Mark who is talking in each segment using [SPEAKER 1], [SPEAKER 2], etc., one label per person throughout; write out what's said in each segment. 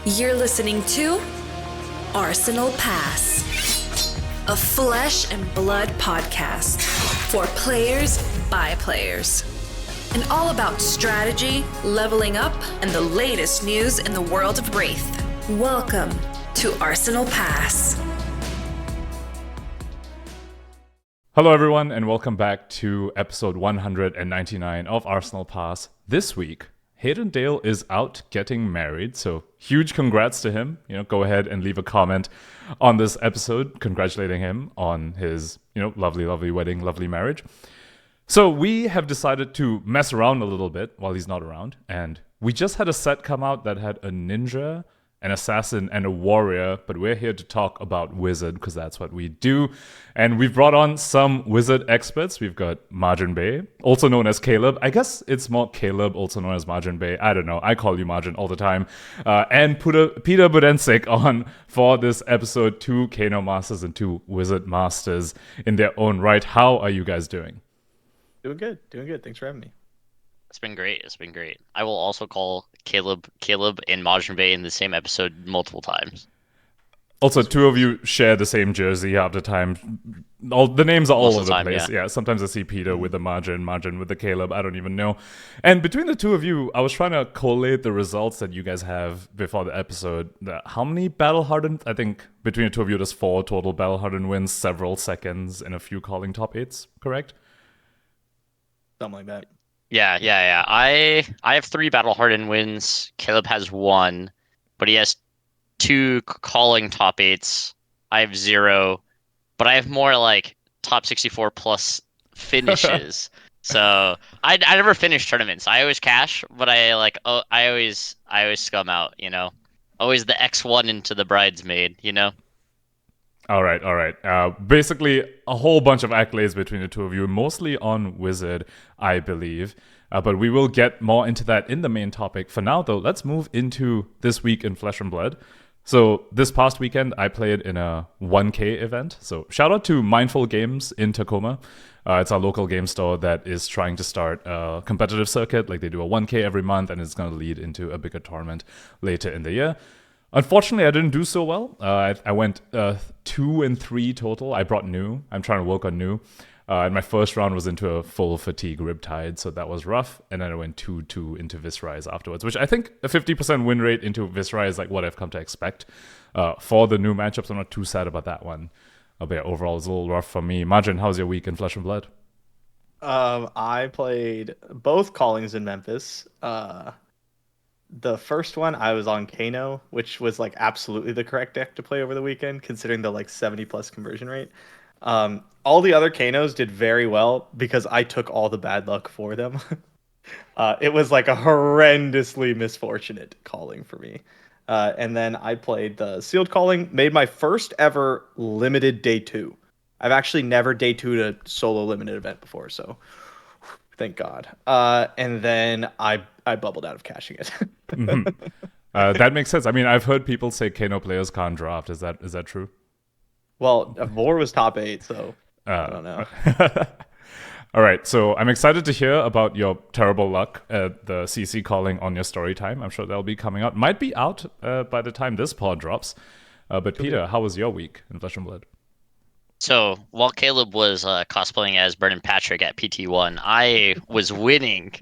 [SPEAKER 1] You're listening to Arsenal Pass, a flesh and blood podcast for players by players. And all about strategy, leveling up, and the latest news in the world of Rathe. Welcome to Arsenal Pass.
[SPEAKER 2] Hello everyone, and welcome back to episode 199 of Arsenal Pass. This week, Hayden Dale is out getting married, so huge congrats to him. Go ahead and leave a comment on this episode congratulating him on his, lovely, lovely wedding, lovely marriage. So we have decided to mess around a little bit while he's not around, and we just had a set come out that had a ninja, an assassin, and a warrior, but we're here to talk about wizard because that's what we do. And we've brought on some wizard experts. We've got Margin Bay, also known as Caleb. I guess it's more Caleb, also known as Margin Bay. I don't know. I call you Margin all the time. And Peter Budensik on for this episode, two Kano masters and two wizard masters in their own right. How are you guys doing?
[SPEAKER 3] Doing good. Thanks for having me.
[SPEAKER 4] It's been great. I will also call Caleb and Majin Bay in the same episode multiple times.
[SPEAKER 2] Also, two of you share the same jersey half the time. The names are all over the place. Yeah, sometimes I see Peter with the Margin with the Caleb. I don't even know. And between the two of you, I was trying to collate the results that you guys have before the episode. How many battle-hardened? I think between the two of you, there's 4 total battle-hardened wins, several seconds, and a few calling top 8s, correct?
[SPEAKER 3] Something like that.
[SPEAKER 4] Yeah. I have 3 battle-hardened wins. Caleb has 1, but he has 2 calling top 8s. I have 0, but I have more like top 64 plus finishes. So I never finish tournaments. I always cash, but I always scum out. Always the X1 into the bridesmaid.
[SPEAKER 2] All right. Basically, a whole bunch of accolades between the two of you, mostly on Wizard, I believe. But we will get more into that in the main topic. For now, though, let's move into this week in Flesh and Blood. So this past weekend, I played in a 1K event. So shout out to Mindful Games in Tacoma. It's our local game store that is trying to start a competitive circuit. Like they do a 1K every month, and it's going to lead into a bigger tournament later in the year. Unfortunately, I didn't do so well. I went 2 and 3 total. I brought new. I'm trying to work on new. And my first round was into a full fatigue riptide, so that was rough. And then I went 2-2 into Viscerize afterwards, which I think a 50% win rate into Viscerize is like what I've come to expect. For the new matchups, I'm not too sad about that one. But yeah, overall, it's a little rough for me. Margin, how's your week in Flesh and Blood?
[SPEAKER 3] I played both callings in Memphis. The first one, I was on Kano, which was like absolutely the correct deck to play over the weekend, considering the like 70+ conversion rate. All the other Kanos did very well because I took all the bad luck for them. It was like a horrendously misfortunate calling for me. And then I played the sealed calling, made my first ever limited day 2. I've actually never day 2'd a solo limited event before, so thank God. And then I bubbled out of cashing it.
[SPEAKER 2] Mm-hmm. That makes sense. I mean, I've heard people say Kano players can't draft. Is that true?
[SPEAKER 3] Well, Vor was top 8, so I don't know.
[SPEAKER 2] All right, so I'm excited to hear about your terrible luck at the CC calling on your story time. I'm sure that'll be coming out. Might be out by the time this pod drops. But Peter, how was your week in Flesh and Blood?
[SPEAKER 4] So while Caleb was cosplaying as Brendan Patrick at PT1, I was winning.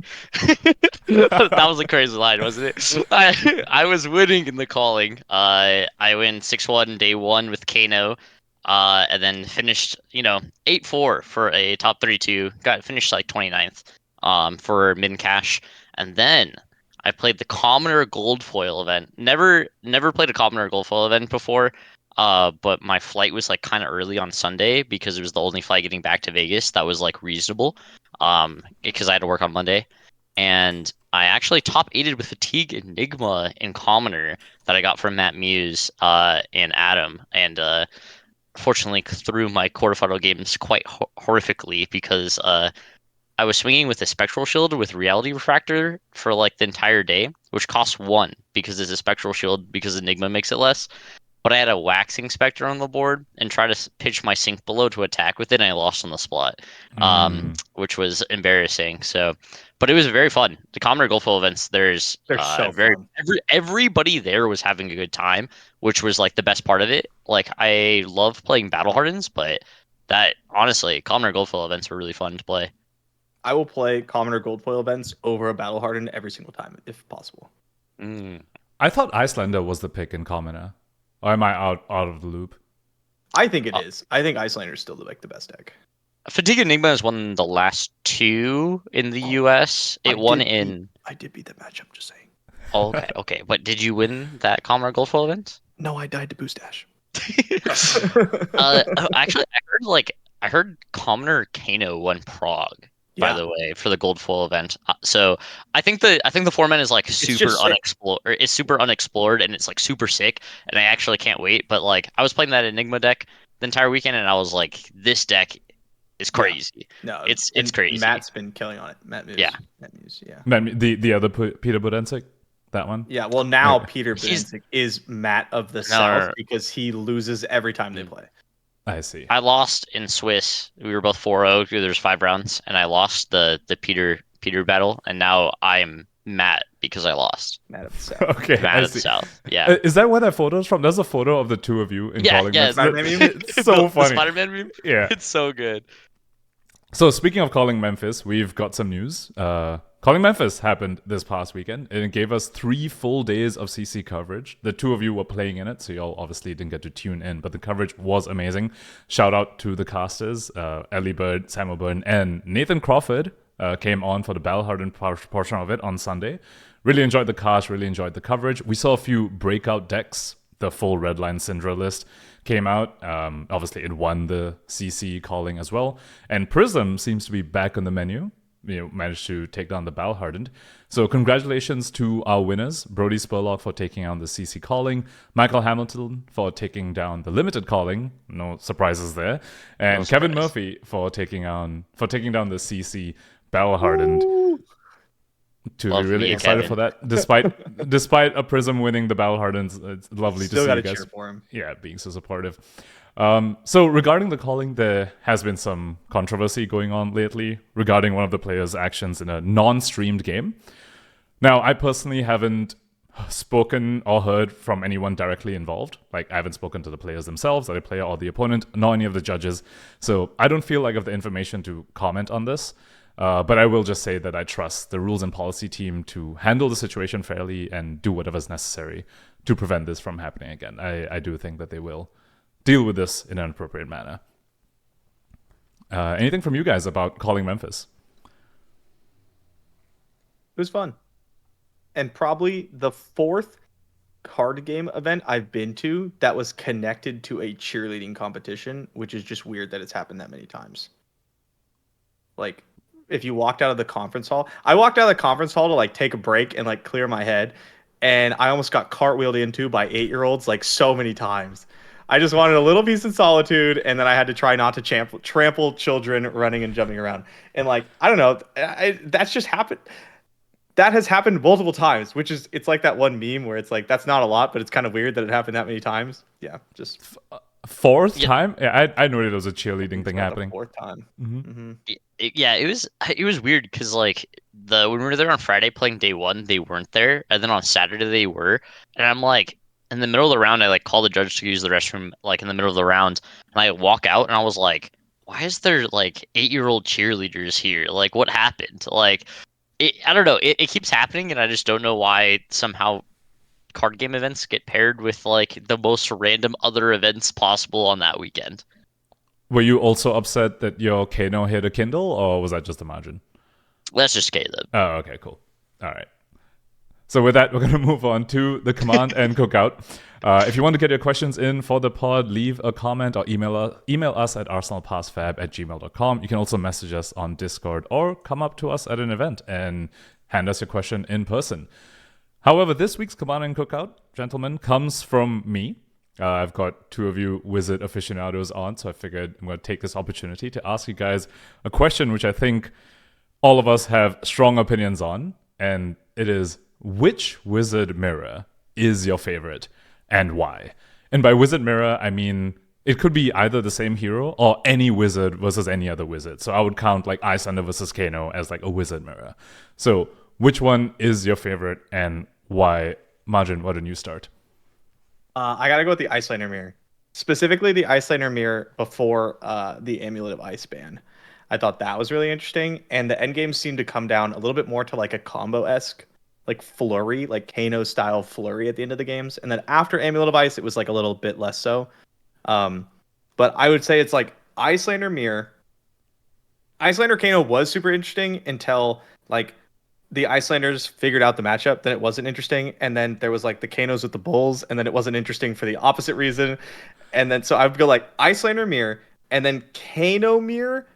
[SPEAKER 4] That was a crazy line, wasn't it? I was winning in the calling. I win 6-1 day 1 with Kano, and then finished 8-4 for a top 32. Finished like 29th for min cash, and then I played the Commoner Gold Foil event. Never played a Commoner Gold Foil event before. But my flight was like kind of early on Sunday because it was the only flight getting back to Vegas that was like reasonable. Because I had to work on Monday, and I actually top 8'd with Fatigue Enigma in Commoner that I got from Matt Muse and Adam, and fortunately threw my quarterfinal games quite horrifically because I was swinging with a Spectral Shield with Reality Refractor for like the entire day, which costs 1 because it's a Spectral Shield because Enigma makes it less. but I had a Waxing Spectre on the board and tried to pitch my Sink Below to attack with it, and I lost on the spot, which was embarrassing. So, but it was very fun. The Commoner Goldfoil events,
[SPEAKER 3] They're so fun.
[SPEAKER 4] everybody there was having a good time, which was like the best part of it. Like I love playing Battle Hardens, but that honestly, Commoner Goldfoil events were really fun to play.
[SPEAKER 3] I will play Commoner Goldfoil events over a Battle Hardened every single time, if possible.
[SPEAKER 2] I thought Icelander was the pick in Commoner. Or am I out of the loop?
[SPEAKER 3] I think it is. I think Icelander is still the best deck.
[SPEAKER 4] Fatigue Enigma has won the last 2 in the US. It won in.
[SPEAKER 3] I did beat that matchup. Just saying.
[SPEAKER 4] Oh, okay. But did you win that Commoner Goldfoil event?
[SPEAKER 3] No, I died to Boost Dash.
[SPEAKER 4] Actually, I heard Commoner Kano won Prague. By the way, for the Goldfoil event. So I think the format is like super unexplored. It's super unexplored and it's like super sick. And I actually can't wait. But like I was playing that Enigma deck the entire weekend, and I was like, this deck is crazy.
[SPEAKER 3] No,
[SPEAKER 4] it's crazy.
[SPEAKER 3] Matt's been killing on it. Matt Muse.
[SPEAKER 2] The other Peter Budensic, that one.
[SPEAKER 3] Yeah. Well, now Peter Budensic is Matt of the South because he loses every time they play.
[SPEAKER 2] I see.
[SPEAKER 4] I lost in Swiss. We were both 4-0. There's 5 rounds, and I lost the Peter battle, and now I'm Matt because I lost.
[SPEAKER 3] Matt of the South.
[SPEAKER 2] Okay,
[SPEAKER 4] Matt of the South. Yeah.
[SPEAKER 2] Is that where that photo is from? There's a photo of the two of you in Calling Memphis.
[SPEAKER 3] Spider-Man meme.
[SPEAKER 2] It's so funny.
[SPEAKER 4] The Spider-Man meme?
[SPEAKER 2] Yeah.
[SPEAKER 4] It's so good.
[SPEAKER 2] So speaking of Calling Memphis, we've got some news. Calling Memphis happened this past weekend, and it gave us 3 full days of CC coverage. The 2 of you were playing in it, so y'all obviously didn't get to tune in, but the coverage was amazing. Shout out to the casters, Ellie Bird, Samuel Byrne, and Nathan Crawford came on for the Battle Hardened portion of it on Sunday. Really enjoyed the cast, really enjoyed the coverage. We saw a few breakout decks. The full Redline Syndra list came out. Obviously, it won the CC calling as well. And Prism seems to be back on the menu. Managed to take down the Battle Hardened. So congratulations to our winners. Brody Spurlock for taking on the CC calling. Michael Hamilton for taking down the limited calling. No surprises there. And Kevin Murphy for taking down the CC Battle Hardened. Really excited for that. Despite a Prism winning the Battle Hardens, it's lovely to see you guys.
[SPEAKER 3] Cheer for him.
[SPEAKER 2] Yeah, being so supportive. So regarding the calling, there has been some controversy going on lately regarding one of the players' actions in a non-streamed game. Now, I personally haven't spoken or heard from anyone directly involved. Like, I haven't spoken to the players themselves, or the player or the opponent, nor any of the judges. So I don't feel like I have the information to comment on this. But I will just say that I trust the rules and policy team to handle the situation fairly and do whatever's necessary to prevent this from happening again. I do think that they will deal with this in an appropriate manner. Anything from you guys about Calling Memphis?
[SPEAKER 3] It was fun. And probably the 4th card game event I've been to that was connected to a cheerleading competition, which is just weird that it's happened that many times. Like, if you walked out of the conference hall, I walked out of the conference hall to like take a break and like clear my head, and I almost got cartwheeled into by 8-year-olds like so many times. I just wanted a little peace and solitude, and then I had to try not to trample children running and jumping around. And like, I don't know, that's just happened. That has happened multiple times, which is, it's like that one meme where it's like, that's not a lot, but it's kind of weird that it happened that many times. Yeah, just
[SPEAKER 2] 4th time? Yeah, I knew it was a cheerleading thing happening.
[SPEAKER 3] 4th time.
[SPEAKER 2] Mm-hmm.
[SPEAKER 4] It was weird because like when we were there on Friday playing day 1, they weren't there, and then on Saturday they were, and I'm like, in the middle of the round, I like call the judge to use the restroom like in the middle of the round, and I walk out and I was like, why is there like 8-year-old cheerleaders here? Like, what happened? Like, I don't know. It keeps happening, and I just don't know why somehow card game events get paired with like the most random other events possible on that weekend.
[SPEAKER 2] Were you also upset that your Kano hit a Kindle, or was that just a margin?
[SPEAKER 4] Let's just skate them.
[SPEAKER 2] Oh, okay, cool. All right. So with that, we're going to move on to the command and cookout. If you want to get your questions in for the pod, leave a comment or email us at arsenalpassfab@gmail.com. You can also message us on Discord or come up to us at an event and hand us your question in person. However, this week's command and cookout, gentlemen, comes from me. I've got 2 of you Wizard aficionados on, so I figured I'm going to take this opportunity to ask you guys a question which I think all of us have strong opinions on, and it is, which Wizard mirror is your favorite and why? And by wizard mirror, I mean it could be either the same hero or any wizard versus any other wizard. So I would count like Iyslander versus Kano as like a wizard mirror. So which one is your favorite and why? Margin, why don't you start?
[SPEAKER 3] I gotta go with the Iyslander mirror, specifically the Iyslander mirror before the Amulet of Ice ban. I thought that was really interesting, and the end game seemed to come down a little bit more to like a combo esque, like flurry, like Kano style flurry at the end of the games, and then after Amulet of Ice, it was like a little bit less so. But I would say it's like Iyslander mirror. Iyslander Kano was super interesting until like the Icelanders figured out the matchup, then it wasn't interesting. And then there was like the Kanos with the Bulls, and then it wasn't interesting for the opposite reason. And then so I would go like Iyslander mirror, and then Kano mirror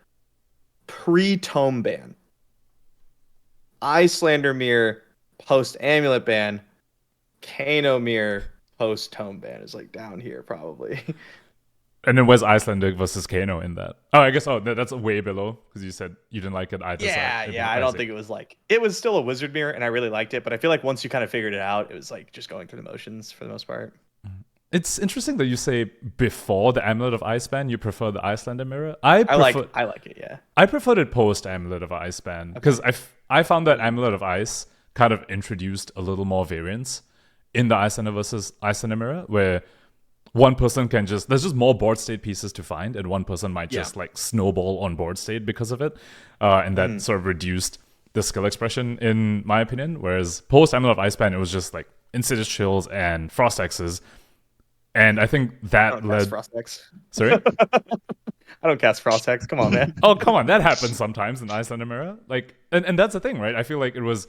[SPEAKER 3] pre-tome ban. Iyslander mirror post amulet ban. Kano mirror post tome ban is like down here probably.
[SPEAKER 2] And then where's Iyslander versus Kano in that? Oh, I guess that's way below because you said you didn't like it either side.
[SPEAKER 3] Yeah. I don't think it was like it was still a wizard mirror, and I really liked it. But I feel like once you kind of figured it out, it was like just going through the motions for the most part.
[SPEAKER 2] It's interesting that you say before the Amulet of Ice ban you prefer the Iyslander mirror. I
[SPEAKER 3] like it. Yeah,
[SPEAKER 2] I preferred it post Amulet of Ice ban because I found that Amulet of Ice kind of introduced a little more variance in the Iyslander versus Iyslander mirror, where one person can there's just more board state pieces to find, and one person might just like snowball on board state because of it, and that sort of reduced the skill expression in my opinion. Whereas post Amulet of Ice ban it was just like Insidious Chills and Frost X's. And I think that led.
[SPEAKER 3] Frostex.
[SPEAKER 2] Sorry,
[SPEAKER 3] I don't cast Frostex. Come on, man.
[SPEAKER 2] Oh, come on, that happens sometimes in Iyslander mirror. Like, and that's the thing, right? I feel like it was,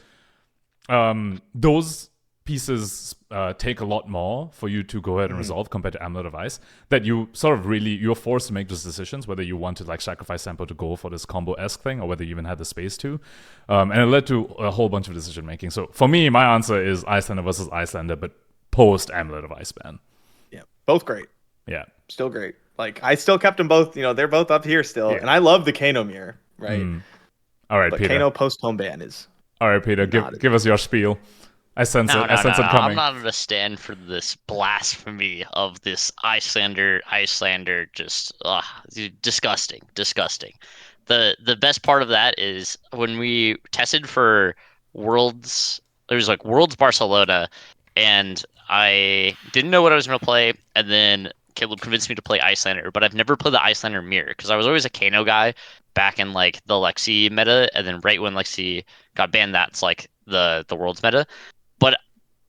[SPEAKER 2] those pieces take a lot more for you to go ahead and resolve compared to Amulet of Ice. That you sort of you're forced to make those decisions whether you want to like sacrifice Sampo to go for this combo-esque thing or whether you even had the space to, and it led to a whole bunch of decision making. So for me, my answer is Iyslander versus Iyslander, but post Amulet of Ice ban.
[SPEAKER 3] Yeah, both great.
[SPEAKER 2] Yeah,
[SPEAKER 3] still great. Like I still kept them both. You know, they're both up here still, and I love the Kano mirror. Right.
[SPEAKER 2] All right,
[SPEAKER 3] but
[SPEAKER 2] Peter.
[SPEAKER 3] Kano post home ban is.
[SPEAKER 2] All right, Peter. Give us your spiel. I sense it. I sense it coming.
[SPEAKER 4] I'm not going to stand for this blasphemy of this Iyslander. Just disgusting. The best part of that is when we tested for Worlds. There was like Worlds Barcelona, and I didn't know what I was going to play, and then Caleb convinced me to play Iyslander, but I've never played the Iyslander mirror because I was always a Kano guy back in like the Lexi meta, and then right when Lexi got banned, that's like the Worlds meta. But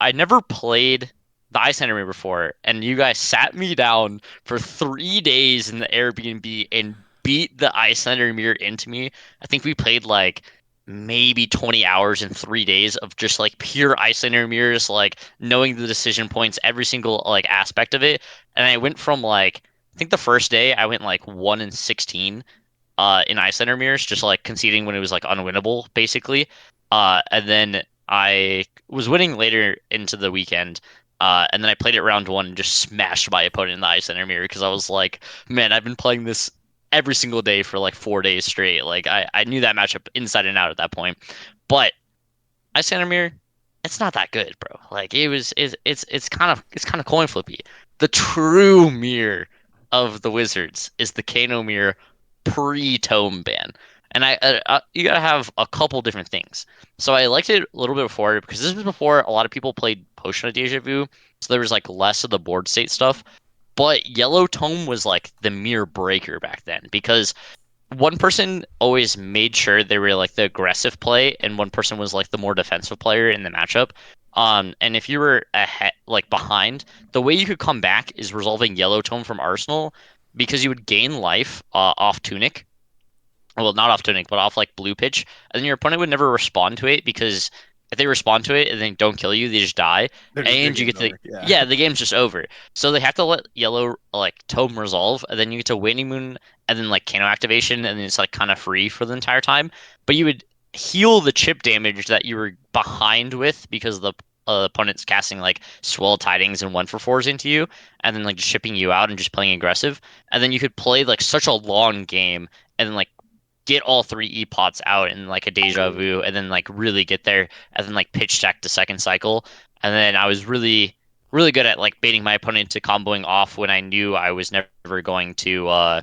[SPEAKER 4] I never played the Iyslander mirror before, and you guys sat me down for 3 days in the Airbnb and beat the Iyslander mirror into me. I think we played like maybe 20 hours in 3 days of just like pure Iyslander mirrors, like knowing the decision points, every single like aspect of it. And I went from like, I think the first day I went like 1-16 in Iyslander mirrors, just like conceding when it was like unwinnable basically. And then I was winning later into the weekend. And then I played it round one and just smashed my opponent in the Iyslander mirror because I was like, man, I've been playing this every single day for like 4 days straight. Like I knew that matchup inside and out at that point. But Iyslander mirror, it's not that good, bro. Like it's kind of coin flippy. The true mirror of the Wizards is the Kano mirror pre-tome ban. And I you gotta have a couple different things. So I liked it a little bit before because this was before a lot of people played Potion of Deja Vu, so there was like less of the board state stuff. But Yellow Tome was like the mirror breaker back then because one person always made sure they were like the aggressive play, and one person was like the more defensive player in the matchup. And if you were ahead, like behind, the way you could come back is resolving Yellow Tome from Arsenal because you would gain life off Tunic. Well, not off Tunic, but off like Blue Pitch, and then your opponent would never respond to it because if they respond to it and then don't kill you, they just die, and you get to the game's just over. So they have to let Yellow like Tome resolve, and then you get to Waning Moon, and then like Kano activation, and then it's like kind of free for the entire time. But you would heal the chip damage that you were behind with because the opponent's casting like Swell Tidings and 1-for-4s into you, and then like just shipping you out and just playing aggressive, and then you could play like such a long game, and then like get all 3 epots out in like a Deja Vu, and then like really get there, and then like pitch stack the second cycle. And then I was really really good at like baiting my opponent to comboing off when I knew I was never uh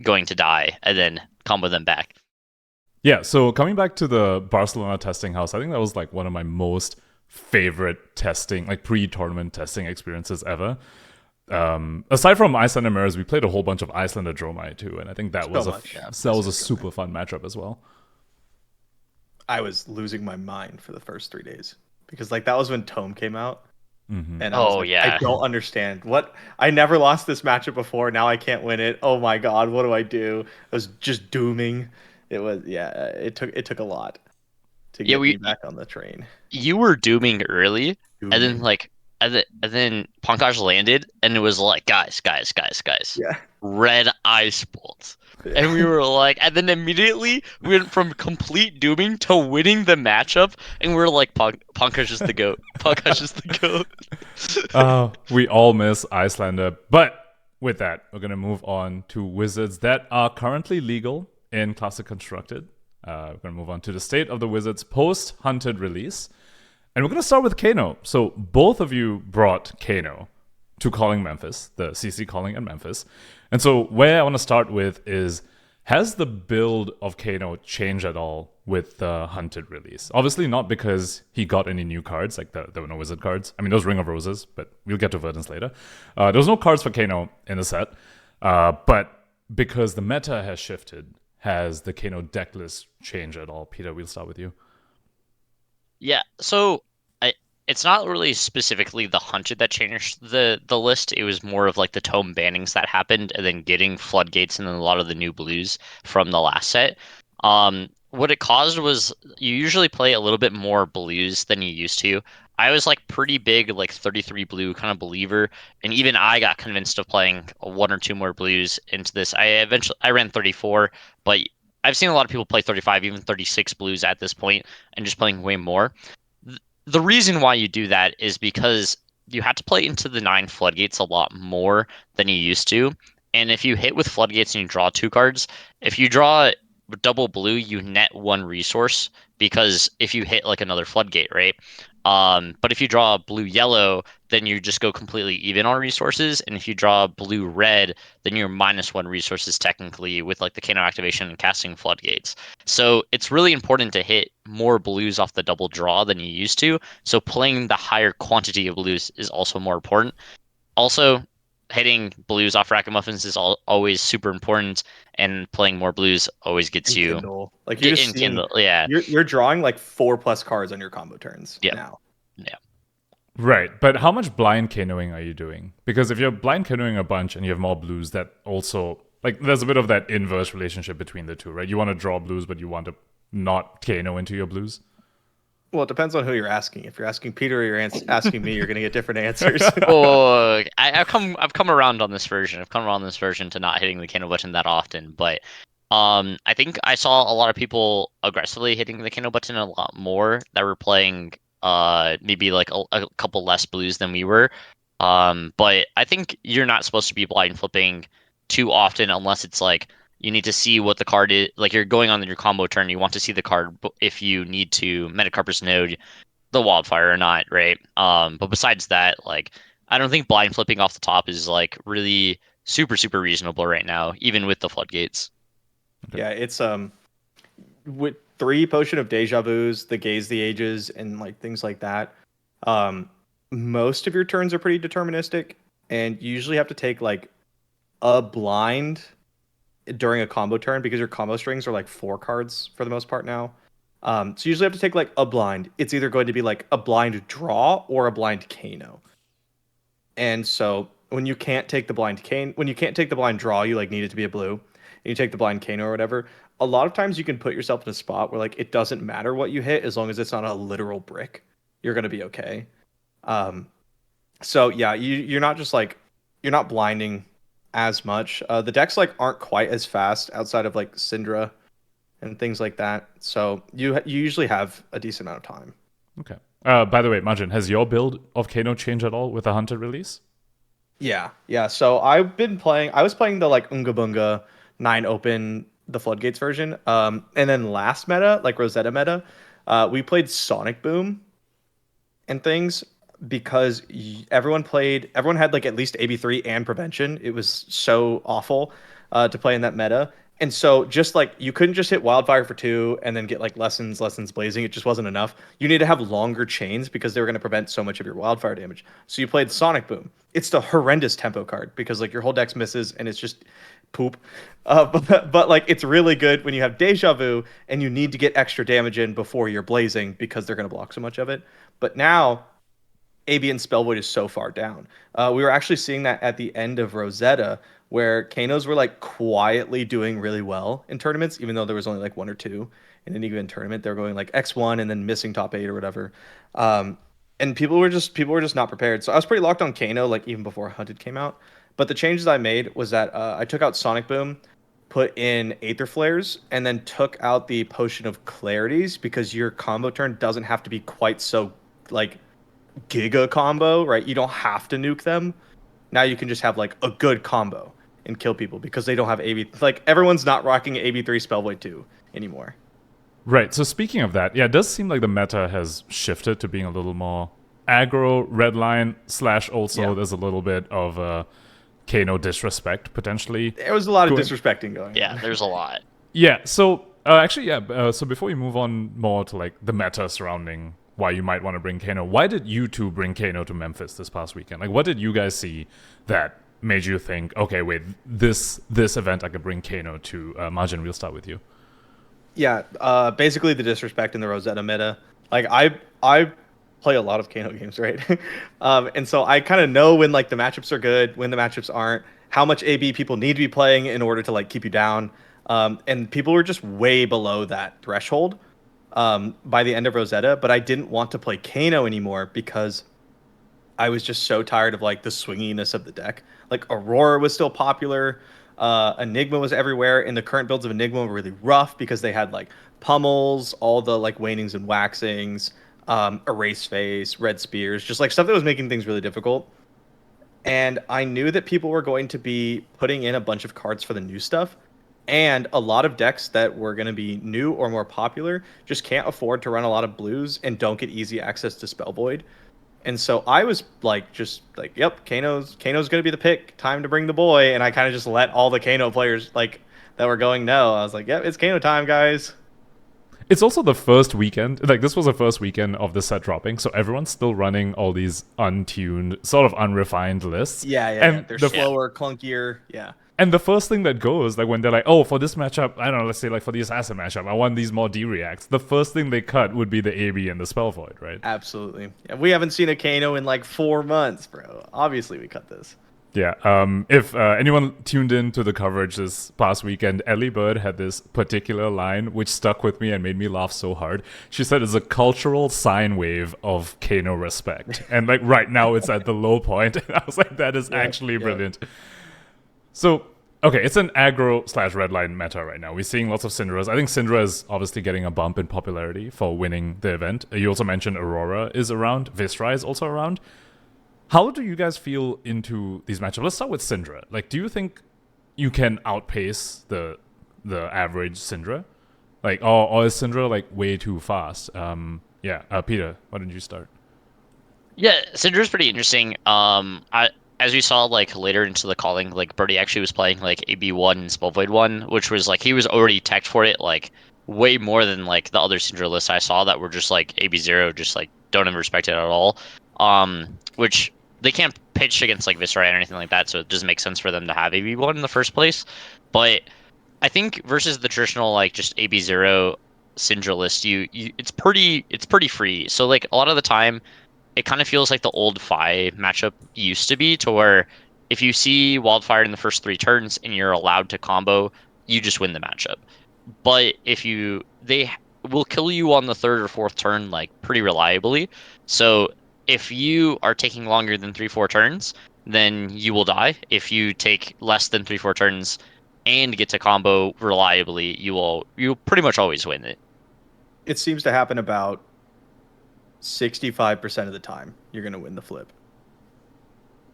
[SPEAKER 4] going to die, and then combo them back.
[SPEAKER 2] Yeah, so coming back to the Barcelona testing house, I think that was like one of my most favorite testing, like pre-tournament testing experiences ever. Aside from Icelander Mirrors, we played a whole bunch of Icelander Dromai too, and I think that was a super fun matchup as well.
[SPEAKER 3] I was losing my mind for the first 3 days because like that was when Tome came out, and I was like, I don't understand what. I never lost this matchup before. Now I can't win it. Oh my god, what do I do? I was just dooming. It was It took a lot to get me back on the train.
[SPEAKER 4] You were dooming early, and then like and then Pankaj landed, and it was like, guys,
[SPEAKER 3] Yeah.
[SPEAKER 4] red ice bolts. And we were like, and then immediately we went from complete dooming to winning the matchup, and we were like, Pankaj is the GOAT. Pankaj is the
[SPEAKER 2] GOAT. We all miss Icelander. But with that, we're going to move on to wizards that are currently legal in Classic Constructed. We're going to move on to the state of the wizards post-Hunted release. And we're going to start with Kano. So both of you brought Kano to Calling Memphis, the CC Calling in Memphis. And so where I want to start with is, has the build of Kano changed at all with the Hunted release? Obviously not because he got any new cards, like there were no wizard cards. I mean, those Ring of Roses, but we'll get to Verdants later. There was no cards for Kano in the set, but because the meta has shifted, has the Kano deck list changed at all? Peter, we'll start with you.
[SPEAKER 4] Yeah, so it's not really specifically the Hunted that changed the list. It was more of like the tome bannings that happened, and then getting floodgates and then a lot of the new blues from the last set. What it caused was you usually play a little bit more blues than you used to. I was like pretty big, like 33 blue kind of believer, and even I got convinced of playing one or two more blues into this. I ran 34, but I've seen a lot of people play 35, even 36 blues at this point, and just playing way more. The reason why you do that is because you have to play into the 9 floodgates a lot more than you used to. And if you hit with floodgates and you draw 2 cards, if you draw double blue, you net 1 resource, because if you hit like another floodgate, right? But if you draw blue yellow, then you just go completely even on resources. And if you draw blue red, then you're -1 resources technically with like the Kano activation and casting floodgates. So it's really important to hit more blues off the double draw than you used to. So playing the higher quantity of blues is also more important. Also, hitting blues off Ragamuffins is always super important, and playing more blues always gets you
[SPEAKER 3] Kindle. Like you're just seeing,
[SPEAKER 4] Kindle. Yeah,
[SPEAKER 3] you're drawing like 4+ cards on your combo turns now.
[SPEAKER 4] Yeah.
[SPEAKER 2] Right, but how much blind canoeing are you doing? Because if you're blind canoeing a bunch and you have more blues, that also, like, there's a bit of that inverse relationship between the two, right? You want to draw blues, but you want to not cano into your blues.
[SPEAKER 3] Well, it depends on who you're asking. If you're asking Peter or you're asking me, you're going to get different answers.
[SPEAKER 4] Oh, I've come around on this version. I've come around on this version to not hitting the Kano button that often, but I think I saw a lot of people aggressively hitting the Kano button a lot more that were playing maybe like a couple less blues than we were. But I think you're not supposed to be blind flipping too often unless it's like you need to see what the card is. Like you're going on your combo turn, you want to see the card if you need to Metacarpus node the wildfire or not, right? But besides that, like I don't think blind flipping off the top is like really super reasonable right now, even with the floodgates.
[SPEAKER 3] Okay. Yeah, it's with 3 Potion of Deja Vus, the Gaze the Ages, and like things like that. Most of your turns are pretty deterministic, and you usually have to take like a blind during a combo turn because your combo strings are like 4 cards for the most part now. So you usually have to take like a blind. It's either going to be like a blind draw or a blind Kano. And so when you can't take the blind draw, you like need it to be a blue. And you take the blind Kano or whatever. A lot of times you can put yourself in a spot where like it doesn't matter what you hit as long as it's not a literal brick. You're gonna be okay. So yeah, you're not just like you're not blinding as much. The decks like aren't quite as fast outside of like Syndra and things like that. So you usually have a decent amount of time.
[SPEAKER 2] Okay. By the way, Majin, has your build of Kano changed at all with the Hunted release?
[SPEAKER 3] Yeah. So I was playing the like Unga Bunga 9 open the floodgates version. And then last meta, like Rosetta meta, we played Sonic Boom and things because everyone had like at least AB3 and prevention. It was so awful to play in that meta. And so just like you couldn't just hit wildfire for 2 and then get like lessons blazing. It just wasn't enough. You need to have longer chains because they were going to prevent so much of your wildfire damage. So you played Sonic Boom. It's the horrendous tempo card because like your whole dex misses and it's just poop. But like it's really good when you have Deja Vu and you need to get extra damage in before you're blazing because they're going to block so much of it. But now AB and Spell Void is so far down. We were actually seeing that at the end of Rosetta, where Kanos were like quietly doing really well in tournaments, even though there was only like 1 or 2 in any given tournament. They were going like X1 and then missing top 8 or whatever. And people were just not prepared. So I was pretty locked on Kano like even before Hunted came out. But the changes I made was that I took out Sonic Boom, put in Aether Flares, and then took out the Potion of Clarities because your combo turn doesn't have to be quite so like giga combo, right? You don't have to nuke them. Now you can just have like a good combo and kill people because they don't have AB. Like everyone's not rocking AB3 Spell Void 2 anymore.
[SPEAKER 2] Right. So speaking of that, yeah, it does seem like the meta has shifted to being a little more aggro, redline / also there's a little bit of Kano disrespect potentially.
[SPEAKER 3] There was a lot of disrespecting going on.
[SPEAKER 4] Yeah, there's a lot.
[SPEAKER 2] Yeah. So actually, yeah. So before we move on more to like the meta surrounding why you might want to bring Kano, why did you two bring Kano to Memphis this past weekend? Like, what did you guys see that made you think, okay, wait, this event I could bring Kano to? Margin, we'll start with you.
[SPEAKER 3] Yeah, basically the disrespect in the Rosetta meta. Like I play a lot of Kano games, right? And so I kind of know when like the matchups are good, when the matchups aren't, how much AB people need to be playing in order to like keep you down. And people were just way below that threshold by the end of Rosetta, but I didn't want to play Kano anymore because I was just so tired of like the swinginess of the deck. Like Aurora was still popular. Enigma was everywhere, and the current builds of Enigma were really rough because they had like pummels, all the like wanings and waxings, erase face, red spears, just like stuff that was making things really difficult. And I knew that people were going to be putting in a bunch of cards for the new stuff, and a lot of decks that were going to be new or more popular just can't afford to run a lot of blues and don't get easy access to Spell Void. And so I was like, just like, yep, Kano's going to be the pick. Time to bring the boy. And I kind of just let all the Kano players like that were going no. I was like, yep, it's Kano time, guys.
[SPEAKER 2] It's also the first weekend. Like, this was the first weekend of the set dropping, so everyone's still running all these untuned, sort of unrefined lists.
[SPEAKER 3] Yeah.
[SPEAKER 2] And
[SPEAKER 3] They're slower, clunkier. Yeah.
[SPEAKER 2] And the first thing that goes, like when they're like, oh, for this matchup, I don't know, let's say like for the assassin matchup, I want these more D-reacts. The first thing they cut would be the AB and the Spell Void, right?
[SPEAKER 3] Absolutely. Yeah, we haven't seen a Kano in like 4 months, bro. Obviously, we cut this.
[SPEAKER 2] Yeah. If anyone tuned in to the coverage this past weekend, Ellie Bird had this particular line which stuck with me and made me laugh so hard. She said it's a cultural sine wave of Kano respect. And like right now it's at the low point. And I was like, that is actually brilliant. So, okay, it's an aggro / redline meta right now. We're seeing lots of Syndra's. I think Syndra is obviously getting a bump in popularity for winning the event. You also mentioned Aurora is around. Vistra is also around. How do you guys feel into these matchups? Let's start with Syndra. Like, do you think you can outpace the average Syndra? Like, or is Syndra like way too fast? Peter, why don't you start?
[SPEAKER 4] Yeah, Syndra's pretty interesting. As we saw like later into the calling, like Birdie actually was playing like AB1 and Spell Void 1, which was like he was already teched for it like way more than like the other Syndra lists I saw that were just like AB0, just like don't even respect it at all. Which they can't pitch against like Viscera or anything like that, so it doesn't make sense for them to have AB1 in the first place. But I think versus the traditional like just AB0 Syndra list, it's pretty free. So like a lot of the time it kind of feels like the old Fi matchup used to be, to where if you see Wildfire in the first 3 turns and you're allowed to combo, you just win the matchup. But they will kill you on the 3rd or 4th turn like pretty reliably. So if you are taking longer than 3-4 turns, then you will die. If you take less than 3-4 turns and get to combo reliably, you'll pretty much always win it.
[SPEAKER 3] It seems to happen about 65% of the time you're going to win the flip.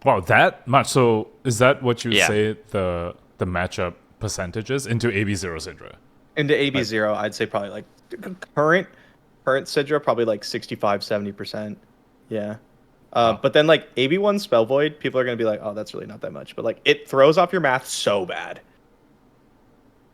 [SPEAKER 2] Wow, that much. So is that what you say the matchup percentages into AB0 Syndra?
[SPEAKER 3] Into AB0, I'd say probably like current Syndra, probably like 65-70%. Yeah. But then like AB1 Spell Void, people are gonna be like, oh, that's really not that much. But like it throws off your math so bad.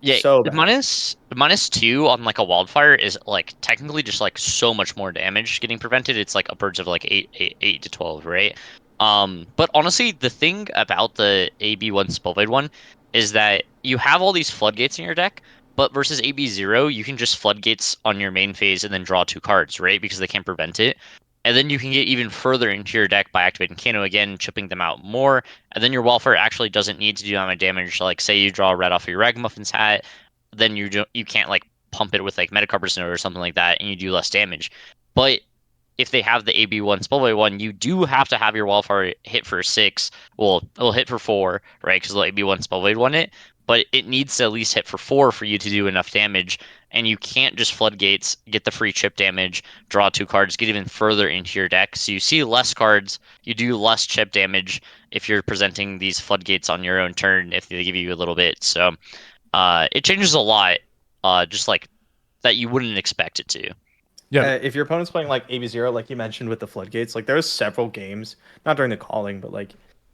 [SPEAKER 4] Yeah,
[SPEAKER 3] So
[SPEAKER 4] the
[SPEAKER 3] bad.
[SPEAKER 4] -2 on like a wildfire is like technically just like so much more damage getting prevented. It's like upwards of like 8 to 12, right? But honestly, the thing about the AB1 Spellblade one is that you have all these floodgates in your deck, but versus AB0, you can just floodgates on your main phase and then draw 2 cards, right? Because they can't prevent it. And then you can get even further into your deck by activating Kano again, chipping them out more, and then your Wildfire actually doesn't need to do that much damage. Like say you draw a red off of your Ragamuffins hat, then you can't like pump it with like Metacarpus Note or something like that, and you do less damage. But if they have the AB1 Spellboy one, you do have to have your Wildfire hit for 6. Well, it'll hit for 4, right? Because the AB1 Spellblade won it, but it needs to at least hit for 4 for you to do enough damage. And you can't just floodgates, get the free chip damage, draw 2 cards, get even further into your deck. So you see less cards, you do less chip damage if you're presenting these floodgates on your own turn, if they give you a little bit. So it changes a lot, just like that you wouldn't expect it to.
[SPEAKER 2] Yeah.
[SPEAKER 3] If your opponent's playing like AB0, like you mentioned with the floodgates, like there's several games, not during the calling, but like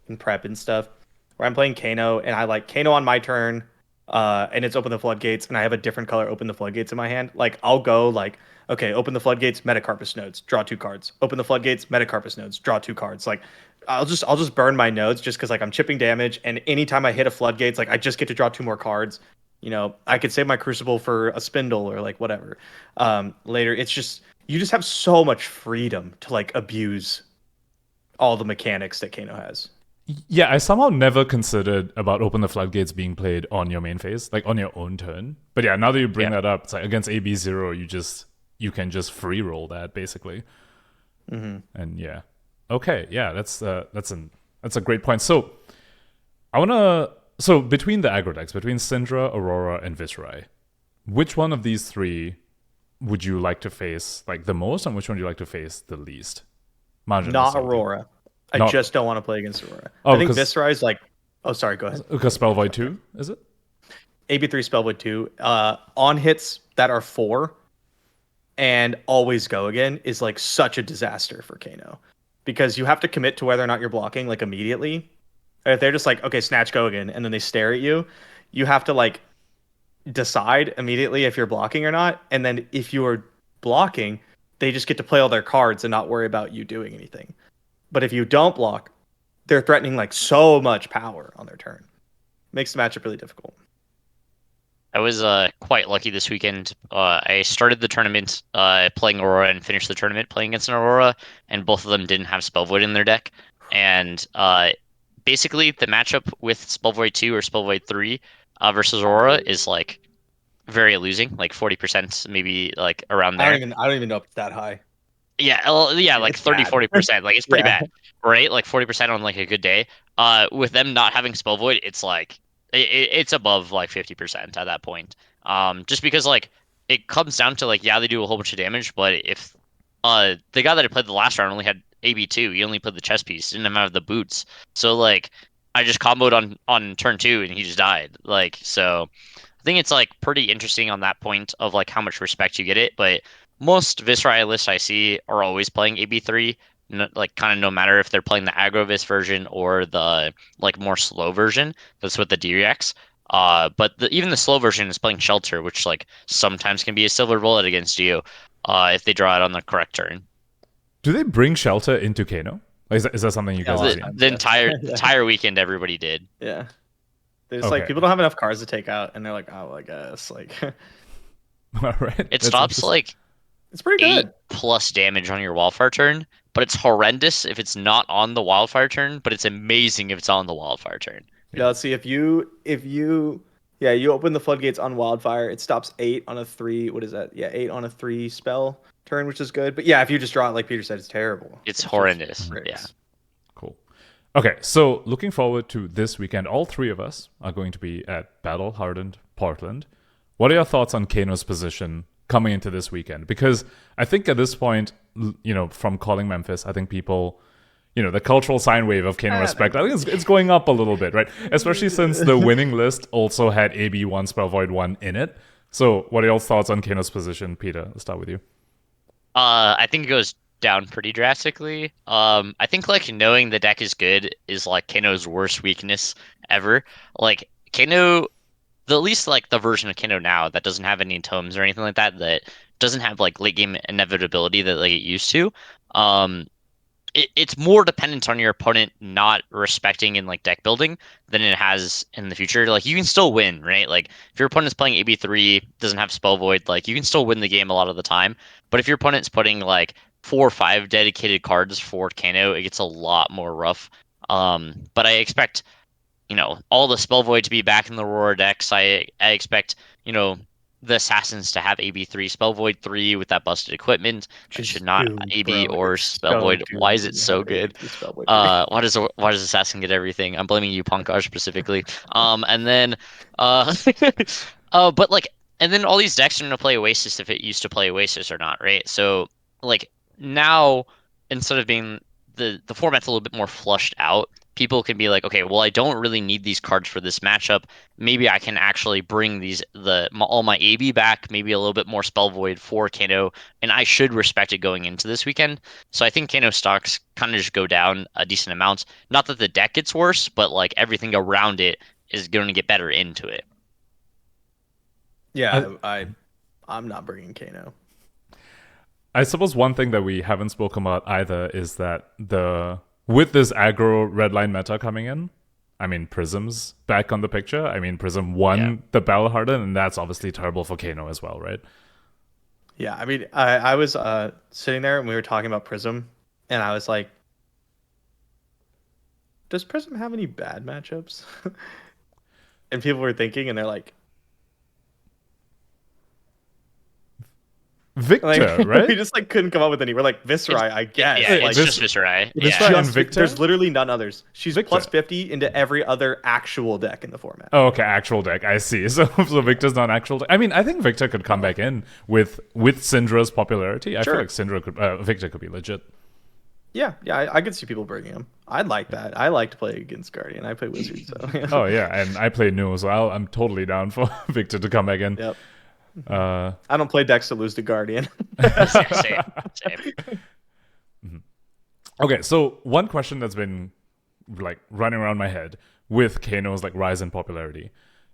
[SPEAKER 3] in prep and stuff, where I'm playing Kano and I like Kano on my turn, and it's open the floodgates, and I have a different color open the floodgates in my hand. Like I'll go like, okay, open the floodgates, Metacarpus Nodes, draw 2 cards. Open the floodgates, Metacarpus Nodes, draw 2 cards. Like I'll just burn my nodes just because like I'm chipping damage, and anytime I hit a floodgates, like I just get to draw 2 more cards. You know, I could save my Crucible for a Spindle or like whatever. Later, it's just you just have so much freedom to like abuse all the mechanics that Kano has.
[SPEAKER 2] Yeah, I somehow never considered about Open the Floodgates being played on your main phase, like on your own turn. But yeah, now that you bring that up, it's like against AB0, you can just free roll that basically.
[SPEAKER 3] Mm-hmm.
[SPEAKER 2] And yeah, okay, yeah, that's a great point. So between the aggro decks, between Syndra, Aurora, and Viserai, which one of these 3 would you like to face like the most, and which one do you like to face the least?
[SPEAKER 3] Margin not Aurora. I just don't want to play against Aurora. I think Viserai is like. Oh, sorry. Go ahead.
[SPEAKER 2] Because Spell Void 2, is it?
[SPEAKER 3] AB3 Spell Void 2. On hits that are 4 and always go again is like such a disaster for Kano, because you have to commit to whether or not you're blocking like immediately. Or if they're just like, okay, snatch, go again, and then they stare at you, you have to like decide immediately if you're blocking or not. And then if you are blocking, they just get to play all their cards and not worry about you doing anything. But if you don't block, they're threatening like so much power on their turn. Makes the matchup really difficult.
[SPEAKER 4] I was quite lucky this weekend. I started the tournament playing Aurora and finished the tournament playing against an Aurora, and both of them didn't have Spell Void in their deck. And basically, the matchup with Spell Void 2 or Spell Void 3 versus Aurora is like very losing, like 40%, maybe like around there.
[SPEAKER 3] I don't even know if it's that high.
[SPEAKER 4] Yeah, like 30-40%. Like it's pretty bad, right? Like 40% on like a good day. With them not having Spell Void, it's like it's above like 50% at that point. Just because like it comes down to like, yeah, they do a whole bunch of damage, but if the guy that I played the last round only had AB2, he only played the chess piece, didn't have the boots. So like I just comboed on turn 2 and he just died. Like, so I think it's like pretty interesting on that point of like how much respect you get it, but most Viserai lists I see are always playing AB3, like kind of no matter if they're playing the aggro Vis version or the like more slow version. That's what the DRX. But even the slow version is playing Shelter, which like sometimes can be a silver bullet against you if they draw it on the correct turn.
[SPEAKER 2] Do they bring Shelter into Kano? Like, is that something you guys have seen?
[SPEAKER 4] The entire weekend, everybody did.
[SPEAKER 3] Yeah. There's like people don't have enough cards to take out, and they're like, oh, I guess like.
[SPEAKER 2] All right.
[SPEAKER 4] It stops like.
[SPEAKER 3] It's pretty good.
[SPEAKER 4] 8+ damage on your wildfire turn, but it's horrendous if it's not on the wildfire turn, but it's amazing if it's on the wildfire turn.
[SPEAKER 3] Yeah, let's see if you open the floodgates on wildfire, it stops 8 on a 3. What is that? Yeah, 8 on a 3 spell turn, which is good. But yeah, if you just draw it like Peter said, it's terrible.
[SPEAKER 4] It's horrendous. Yeah.
[SPEAKER 2] Cool. Okay, so looking forward to this weekend. All 3 of us are going to be at Battle Hardened Portland. What are your thoughts on Kano's position coming into this weekend? Because I think at this point, from Calling Memphis, I think people, the cultural sine wave of Kano respect, I think it's going up a little bit, right? Especially since the winning list also had AB1 Spell Void 1 in it. So what are your thoughts on Kano's position? Peter, let's start with you.
[SPEAKER 4] I think it goes down pretty drastically. I think like knowing the deck is good is like Kano's worst weakness ever. Like Kano, at least like the version of Kano now that doesn't have any tomes or anything like that, that doesn't have like late game inevitability that like it used to. Um, it's more dependent on your opponent not respecting in like deck building than it has in the future. Like you can still win, right? Like if your opponent's playing AB3, doesn't have Spell Void, like you can still win the game a lot of the time. But if your opponent's putting like 4 or 5 dedicated cards for Kano, it gets a lot more rough. But I expect all the Spell Void to be back in the Aurora decks. I expect, the Assassins to have AB3 Spell Void 3 with that busted equipment. That should
[SPEAKER 3] Just
[SPEAKER 4] not
[SPEAKER 3] doomed,
[SPEAKER 4] AB
[SPEAKER 3] bro.
[SPEAKER 4] or
[SPEAKER 3] It's
[SPEAKER 4] Spell
[SPEAKER 3] so
[SPEAKER 4] Void. Why is
[SPEAKER 3] doomed when
[SPEAKER 4] it
[SPEAKER 3] you
[SPEAKER 4] so
[SPEAKER 3] have
[SPEAKER 4] good?
[SPEAKER 3] AB3 spell Void 3.
[SPEAKER 4] Why does Assassin get everything? I'm blaming you, Pankaj, specifically. And then uh but like and then all these decks are gonna play Oasis if it used to play Oasis or not, right? So like now instead of being the format's a little bit more flushed out, people can be like, okay, well I don't really need these cards for this matchup. Maybe I can actually bring all my AB back, maybe a little bit more Spell Void for Kano, and I should respect it going into this weekend. So I think Kano stocks kind of just go down a decent amount. Not that the deck gets worse, but like everything around it is going to get better into it.
[SPEAKER 3] Yeah, I'm not bringing Kano.
[SPEAKER 2] I suppose one thing that we haven't spoken about either is that with this aggro red line meta coming in, I mean Prism's back on the picture. I mean Prism won the Battle Harden, and that's obviously terrible for Kano as well, right?
[SPEAKER 3] Yeah, I mean, I was sitting there and we were talking about Prism, and I was like, does Prism have any bad matchups? And people were thinking, and they're like,
[SPEAKER 2] Victor, right?
[SPEAKER 3] we just like couldn't come up with any. We're like Viscerai, I guess.
[SPEAKER 4] Yeah,
[SPEAKER 3] like,
[SPEAKER 4] it's just Viscerai.
[SPEAKER 2] Viscerai
[SPEAKER 4] Yeah.
[SPEAKER 2] and Victor?
[SPEAKER 3] There's literally none others. She's
[SPEAKER 2] Victor.
[SPEAKER 3] plus 50 into every other actual deck in the format.
[SPEAKER 2] Oh, okay, actual deck. I see. So Victor's not actual deck. I mean, I think Victor could come back in with Syndra's popularity. I feel like Victor could be legit.
[SPEAKER 3] Yeah, I could see people bringing him. I'd like that. I like to play against Guardian. I play Wizard, so yeah.
[SPEAKER 2] Oh yeah, and I play New as well. I'm totally down for Victor to come back in.
[SPEAKER 3] Yep. I don't play decks to lose to Guardian.
[SPEAKER 4] Same.
[SPEAKER 2] Okay, so one question that's been like running around my head with Kano's like rise in popularity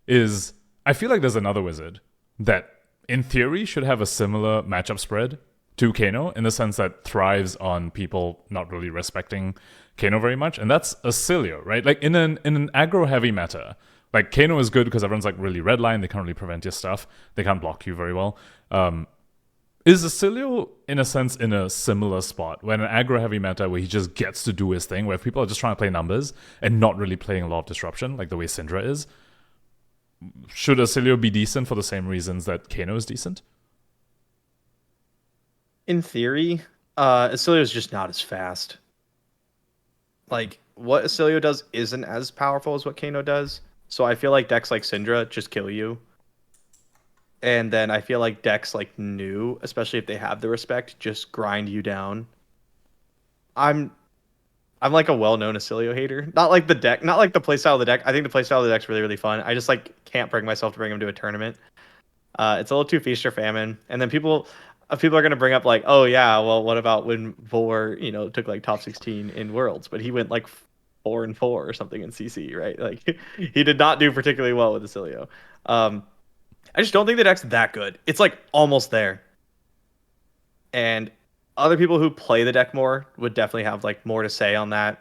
[SPEAKER 2] is I feel like there's another wizard that in theory should have a similar matchup spread to Kano in the sense that thrives on people not really respecting Kano very much, and that's Ailio, right? Like in an aggro heavy meta, like Kano is good because everyone's like really redline, they can't really prevent your stuff, they can't block you very well. Is Ailio in a sense in a similar spot when an aggro heavy meta where he just gets to do his thing, where people are just trying to play numbers and not really playing a lot of disruption like the way Syndra is? Should Ailio be decent for the same reasons that Kano is decent?
[SPEAKER 3] In theory, Ailio is just not as fast. Like, what Ailio does isn't as powerful as what Kano does. So I feel like decks like Syndra just kill you. And then I feel like decks like New, especially if they have the respect, just grind you down. I'm like a well-known Ailio hater. Not like the deck, not like the playstyle of the deck. I think the playstyle of the deck's really, really fun. I just like can't bring myself to bring him to a tournament. It's a little too feast or famine. And then people are going to bring up like, oh yeah, well, what about when Vor, took like top 16 in Worlds, but he went like 4-4 or something in CC, right? Like he did not do particularly well with Ailio. I just don't think the deck's that good. It's like almost there. And other people who play the deck more would definitely have like more to say on that.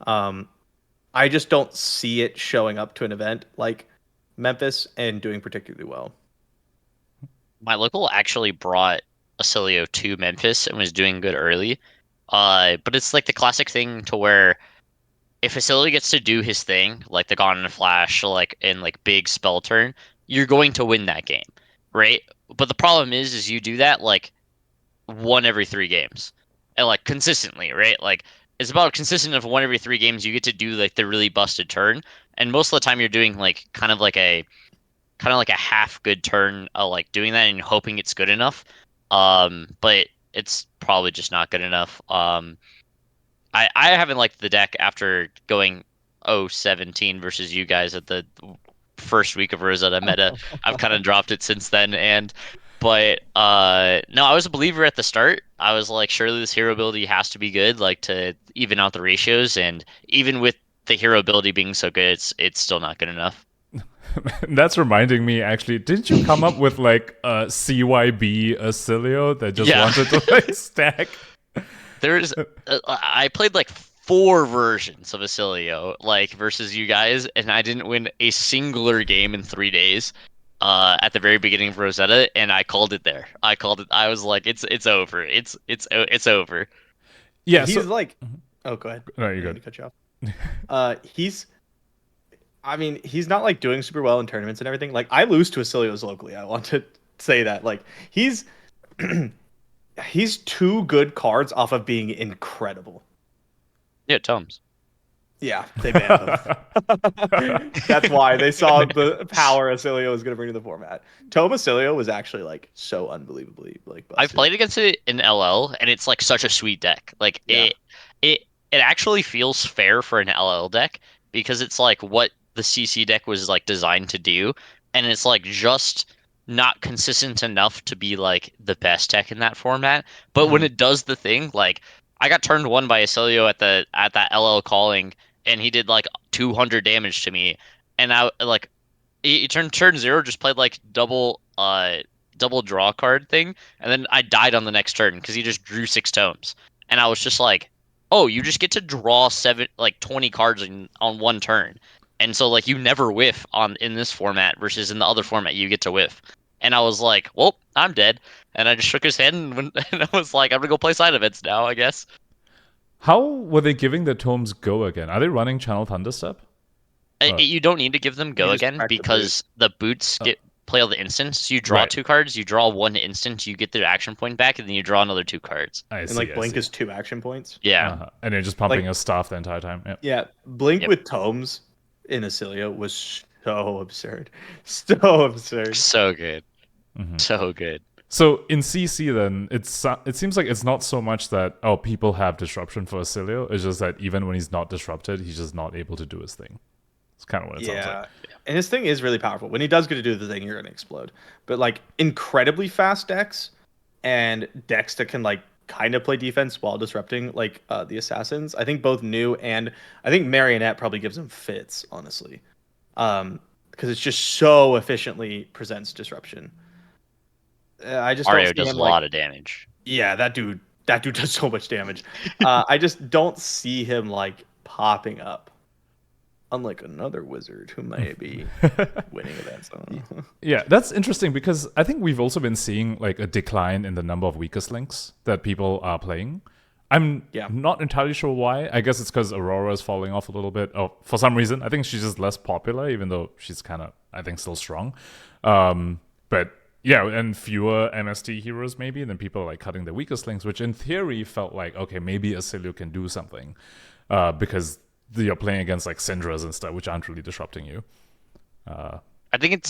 [SPEAKER 3] I just don't see it showing up to an event like Memphis and doing particularly well.
[SPEAKER 4] My local actually brought Ailio to Memphis and was doing good early. But it's like the classic thing to where if Ailio gets to do his thing, like the Gone in a Flash, like in like big spell turn, you're going to win that game, right? But the problem is you do that like 1 every 3 games, and like consistently, right? Like it's about consistent of 1 every 3 games you get to do like the really busted turn, and most of the time you're doing like kind of like a half good turn, like doing that and hoping it's good enough. But it's probably just not good enough. I haven't liked the deck after going 0-17 versus you guys at the first week of Rosetta meta. I've kind of dropped it since then, But no, I was a believer at the start. I was like, surely this hero ability has to be good, like to even out the ratios. And even with the hero ability being so good, it's still not good enough.
[SPEAKER 2] That's reminding me, actually, didn't you come up with like a CYB Ailio that just
[SPEAKER 4] Yeah.
[SPEAKER 2] wanted to like stack?
[SPEAKER 4] There's I played like 4 versions of Ailio, like versus you guys, and I didn't win a singular game in 3 days. At the very beginning of Rosetta, and I called it there. I called it. I was like, it's over. It's over.
[SPEAKER 2] Yeah,
[SPEAKER 3] He's
[SPEAKER 2] so
[SPEAKER 3] like, oh, go ahead.
[SPEAKER 2] no,
[SPEAKER 3] I
[SPEAKER 2] you're
[SPEAKER 3] didn't mean
[SPEAKER 2] good.
[SPEAKER 3] to cut you off. I mean, he's not like doing super well in tournaments and everything. Like, I lose to Acilios locally. I want to say that. Like, he's he's 2 good cards off of being incredible.
[SPEAKER 4] Yeah, Tomes.
[SPEAKER 3] Yeah, they banned him. That's why they saw the power Acilio was going to bring to the format. Tome Acilio was actually like so unbelievably like busted.
[SPEAKER 4] I've played against it in LL, and it's like such a sweet deck. Like
[SPEAKER 3] Yeah.
[SPEAKER 4] it actually feels fair for an LL deck because it's like what the CC deck was like designed to do, and it's like just not consistent enough to be like the best deck in that format. But when it does the thing, like I got turned 1 by Ailio at that LL calling, and he did like 200 damage to me, and I like he turned turn 0, just played like double draw card thing, and then I died on the next turn because he just drew 6 tomes, and I was just like, oh, you just get to draw 20 cards on 1 turn, and so like you never whiff on in this format versus in the other format you get to whiff, and I was like, well, I'm dead, and I just shook his head and, and I was like, I'm gonna go play side events now, I guess.
[SPEAKER 2] How were they giving the tomes go again? Are they running Channel Thunderstep?
[SPEAKER 4] You don't need to give them go
[SPEAKER 3] You just
[SPEAKER 4] again
[SPEAKER 3] crack the
[SPEAKER 4] because the boots get play all the instants. You draw
[SPEAKER 2] Right.
[SPEAKER 4] 2 cards, you draw 1 instant, you get the action point back, and then you draw another 2 cards.
[SPEAKER 2] I
[SPEAKER 3] And
[SPEAKER 2] see.
[SPEAKER 3] like
[SPEAKER 2] I
[SPEAKER 3] Blink
[SPEAKER 2] see.
[SPEAKER 3] is 2 action points.
[SPEAKER 4] Yeah.
[SPEAKER 2] And they're just pumping
[SPEAKER 3] Like-
[SPEAKER 2] a staff the entire time. Yep.
[SPEAKER 3] Yeah, Blink
[SPEAKER 4] Yep.
[SPEAKER 3] with tomes in Acilio was so absurd. So absurd.
[SPEAKER 4] So good.
[SPEAKER 2] Mhm.
[SPEAKER 4] So good.
[SPEAKER 2] So in CC, then it seems like it's not so much that people have disruption for Ailio. It's just that even when he's not disrupted, he's just not able to do his thing. It's kind of what it sounds like.
[SPEAKER 3] And his thing is really powerful. When he does get to do the thing, you're gonna explode. But like incredibly fast decks and decks that can like kind of play defense while disrupting like the assassins. I think both new and I think Marionette probably gives him fits, honestly. Because it's just so efficiently presents disruption. I just
[SPEAKER 4] Mario
[SPEAKER 3] don't see
[SPEAKER 4] does
[SPEAKER 3] him
[SPEAKER 4] a
[SPEAKER 3] like,
[SPEAKER 4] lot of damage.
[SPEAKER 3] yeah, that dude does so much damage. I just don't see him like popping up. Unlike another wizard who may be winning events. I don't know.
[SPEAKER 2] Yeah, that's interesting because I think we've also been seeing like a decline in the number of weakest links that people are playing. I'm not entirely sure why. I guess it's because Aurora is falling off a little bit. Oh, for some reason, I think she's just less popular, even though she's kind of, I think, still strong. But yeah, and fewer MST heroes maybe, and then people are like cutting the weakest links, which in theory felt like, okay, maybe Ailio can do something because you're playing against like Syndras and stuff, which aren't really disrupting you.
[SPEAKER 4] I think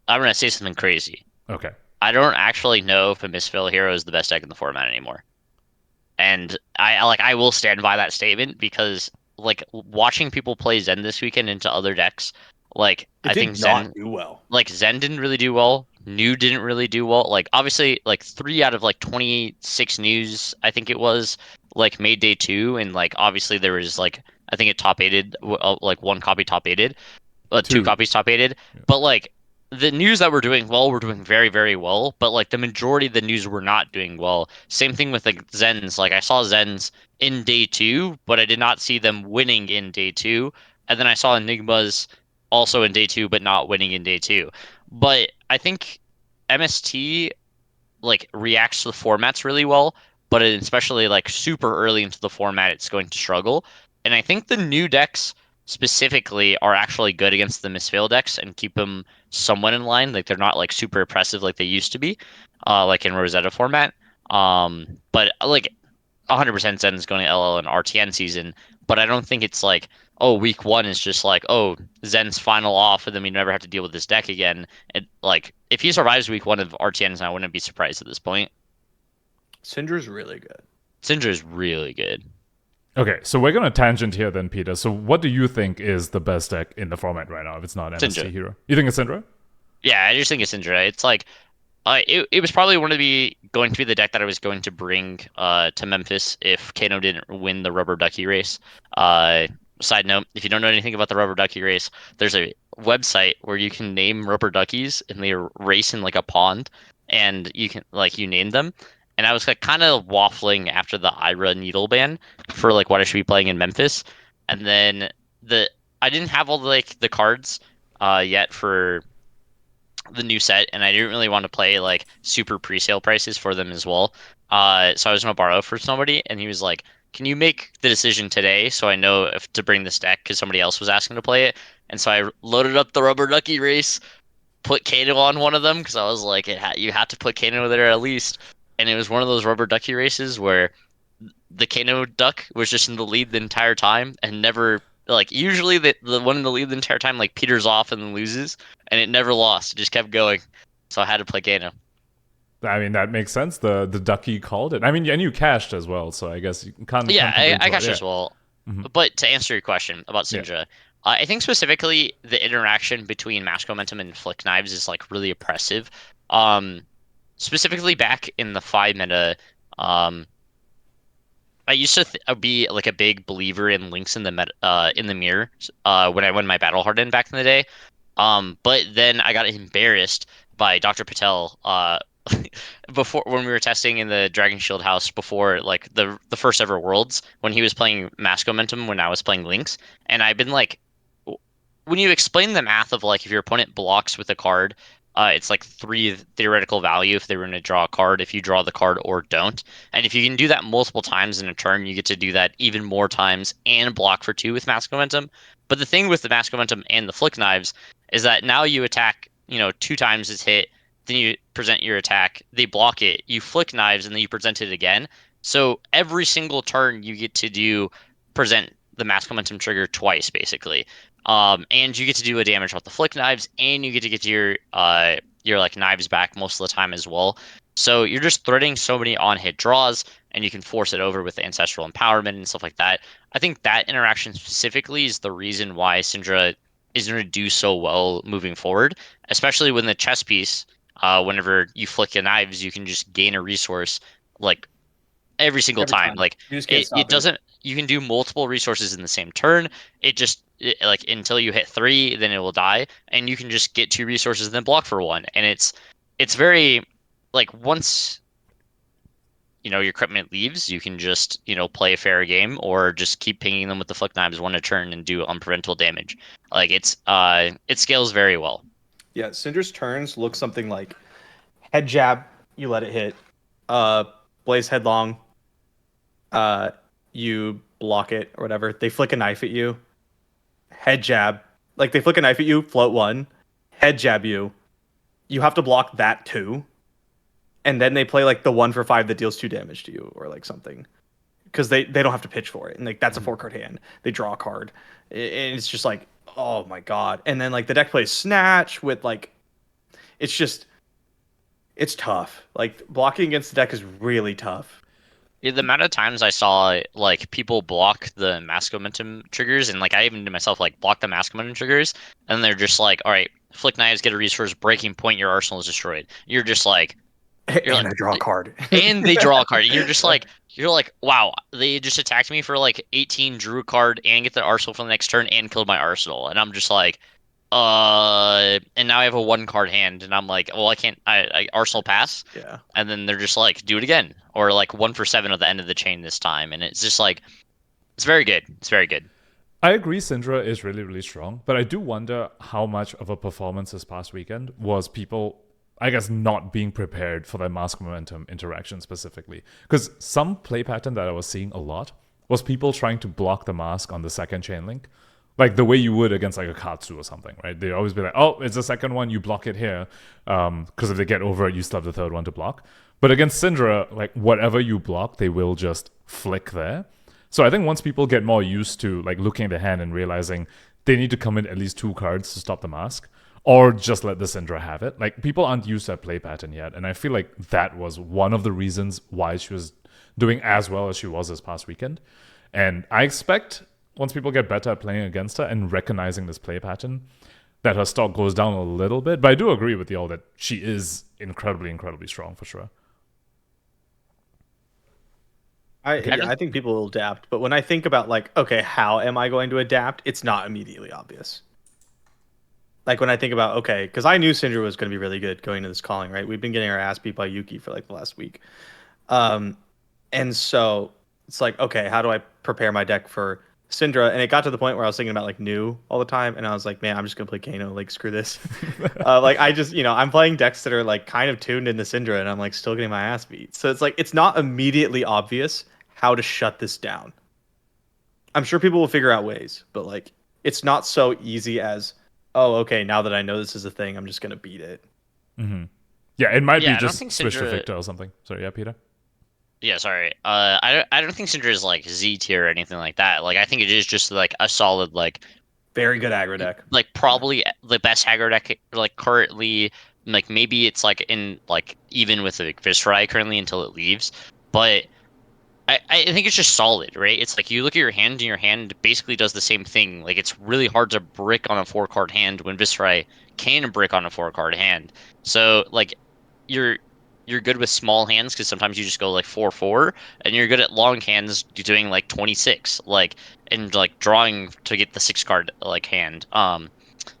[SPEAKER 4] I'm gonna say something crazy.
[SPEAKER 2] Okay.
[SPEAKER 4] I don't actually know if a Misfill hero is the best deck in the format anymore. And I will stand by that statement because like watching people play Zen this weekend into other decks, like I think Zen
[SPEAKER 3] do well.
[SPEAKER 4] like Zen didn't really do well. New didn't really do well. Like obviously like 3 out of like 26 news I think it was like made day 2, and like obviously there was like I think it top 8'd like 1 copy top 8'd, 2 copies top 8'd.
[SPEAKER 2] Yeah.
[SPEAKER 4] But like the news that were doing well were doing very, very well, but like the majority of the news were not doing well. Same thing with like Zens. Like I saw Zens in day 2, but I did not see them winning in day 2. And then I saw Enigmas also in day 2, but not winning in day 2. But I think MST like reacts to the formats really well, but especially like super early into the format, it's going to struggle. And I think the new decks specifically are actually good against the Misfail decks and keep them somewhat in line. Like they're not like super oppressive like they used to be, like in Rosetta format. But like 100% Zen is going to LL and RTN season, but I don't think it's like, oh, week 1 is just like, oh, Zen's final off, and then we never have to deal with this deck again. It like if he survives week 1 of RTNs, I wouldn't be surprised at this point.
[SPEAKER 3] Syndra's really good.
[SPEAKER 4] Syndra is really good.
[SPEAKER 2] Okay, so we're going to tangent here then, Peter. So what do you think is the best deck in the format right now if it's not MST
[SPEAKER 4] Syndra.
[SPEAKER 2] hero? You think it's Syndra?
[SPEAKER 4] Yeah, I just think it's Syndra. It's like It was probably going to be the deck that I was going to bring to Memphis if Kano didn't win the rubber ducky race. Side note, if you don't know anything about the rubber ducky race, there's a website where you can name rubber duckies and they race in like a pond, and you can you name them. And I was like kind of waffling after the Ira needle ban for like what I should be playing in Memphis, and then I didn't have all the cards yet for the new set, and I didn't really want to play like super pre-sale prices for them as well. So I was gonna borrow for somebody, and he was like, "Can you make the decision today so I know if to bring this deck?" Because somebody else was asking to play it, and so I loaded up the rubber ducky race, put Kano on one of them because I was like, you have to put Kano there at least, and it was one of those rubber ducky races where the Kano duck was just in the lead the entire time and never usually the one in the lead the entire time peters off and then loses, and it never lost. It just kept going. So I had to play Kano.
[SPEAKER 2] I mean, that makes sense. The ducky called it. I mean, and you cashed as well, so I guess you can't.
[SPEAKER 4] I cashed as well. Mm-hmm. But to answer your question about Syndra, I think specifically the interaction between Mask Momentum and Flick Knives is really oppressive. Specifically back in the 5 meta, I used to be a big believer in links in the mirror when I won my Battle Hardened back in the day. But then I got embarrassed by Dr. Patel before when we were testing in the Dragon Shield house before the first ever Worlds when he was playing Mask Momentum when I was playing links, and I've been when you explain the math of if your opponent blocks with a card, it's 3 theoretical value if they were going to draw a card, if you draw the card or don't. And if you can do that multiple times in a turn, you get to do that even more times and block for 2 with Mask Momentum. But the thing with the Mask Momentum and the Flick Knives is that now you attack, 2 times it's hit, then you present your attack, they block it, you Flick Knives, and then you present it again. So every single turn you get to present the Mask Momentum trigger twice, basically. And you get to do a damage with the Flick Knives, and you get your knives back most of the time as well. So you're just threading so many on-hit draws, and you can force it over with Ancestral Empowerment and stuff like that. I think that interaction specifically is the reason why Syndra is going to do so well moving forward, especially when the chess piece, whenever you flick your knives, you can just gain a resource every single time. It doesn't. You can do multiple resources in the same turn. Until you hit 3, then it will die, and you can just get 2 resources and then block for 1. And it's very once your equipment leaves, you can just play a fair game or just keep pinging them with the Flick Knives 1 a turn and do unpreventable damage. It scales very well.
[SPEAKER 3] Yeah, Syndra's turns look something like head jab, you let it hit, blaze headlong, you block it or whatever. They flick a knife at you, head jab. They flick a knife at you, float 1, head jab you. You have to block that too. And then they play the 1 for 5 that deals 2 damage to you or something. Because they don't have to pitch for it. And that's a 4-card hand. They draw a card. And it's just oh my god. And then the deck plays Snatch with it's tough. Blocking against the deck is really tough.
[SPEAKER 4] Yeah, the amount of times I saw people block the Mask Momentum triggers, and I even did myself block the Mask Momentum triggers, and they're just all right, Flick Knives, get a resource, breaking point, your arsenal is destroyed. You're just I
[SPEAKER 3] draw a card.
[SPEAKER 4] And they draw a card. And you're just wow, they just attacked me for 18, drew a card, and get the arsenal for the next turn, and killed my arsenal. And I'm just and now I have a 1-card hand, and I'm well, I can't, I Arsenal pass.
[SPEAKER 3] Yeah. And
[SPEAKER 4] then they're just do it again. Or 1 for 7 at the end of the chain this time. And it's just it's very good. It's very good.
[SPEAKER 2] I agree Syndra is really, really strong, but I do wonder how much of a performance this past weekend was people, I guess, not being prepared for their Mask Momentum interaction specifically. Because some play pattern that I was seeing a lot was people trying to block the mask on the second chain link. The way you would against a Katsu or something, right? They'd always be oh, it's the second one, you block it here. Because if they get over it, you still have the third one to block. But against Syndra, whatever you block, they will just flick there. So I think once people get more used to looking at the hand and realizing they need to commit at least 2 cards to stop the mask, or just let the Syndra have it. People aren't used to that play pattern yet. And I feel that was one of the reasons why she was doing as well as she was this past weekend. And I expect once people get better at playing against her and recognizing this play pattern, that her stock goes down a little bit. But I do agree with y'all that she is incredibly, incredibly strong for sure.
[SPEAKER 3] I think people will adapt, but when I think about like, okay, how am I going to adapt? It's not immediately obvious. Like when I think about, okay, because I knew Syndra was going to be really good going into this calling, right? We've been getting our ass beat by Yuki for like the last week. And so it's like, okay, how do I prepare my deck for Syndra? And it got to the point where I was thinking about like new all the time, and I was like, man, I'm just gonna play Kano. Like, screw this. Like I just, I'm playing decks that are like kind of tuned into Syndra, and I'm like still getting my ass beat. So it's like it's not immediately obvious how to shut this down. I'm sure people will figure out ways, but like it's not so easy as, oh, okay, now that I know this is a thing, I'm just gonna beat it.
[SPEAKER 2] Mm-hmm. Yeah, it might
[SPEAKER 4] Yeah,
[SPEAKER 2] be
[SPEAKER 4] I don't
[SPEAKER 2] just
[SPEAKER 4] think
[SPEAKER 2] switch to
[SPEAKER 4] Syndra-
[SPEAKER 2] Victor or something. Sorry, yeah, Peter.
[SPEAKER 4] Yeah, sorry. I don't think Syndra is like Z tier or anything like that. Like I think it is just like a solid
[SPEAKER 3] Very good aggro deck.
[SPEAKER 4] like probably the best aggro deck like currently. Like maybe it's like in like even with like Viscerai currently until it leaves, but I think it's just solid, right? It's like you look at your hand and your hand basically does the same thing. Like it's really hard to brick on a 4 card hand when Viscerai can brick on a 4 card hand. So like you're you're good with small hands because sometimes you just go like 4-4, and you're good at long hands doing like 26, like and like drawing to get the 6 card like hand.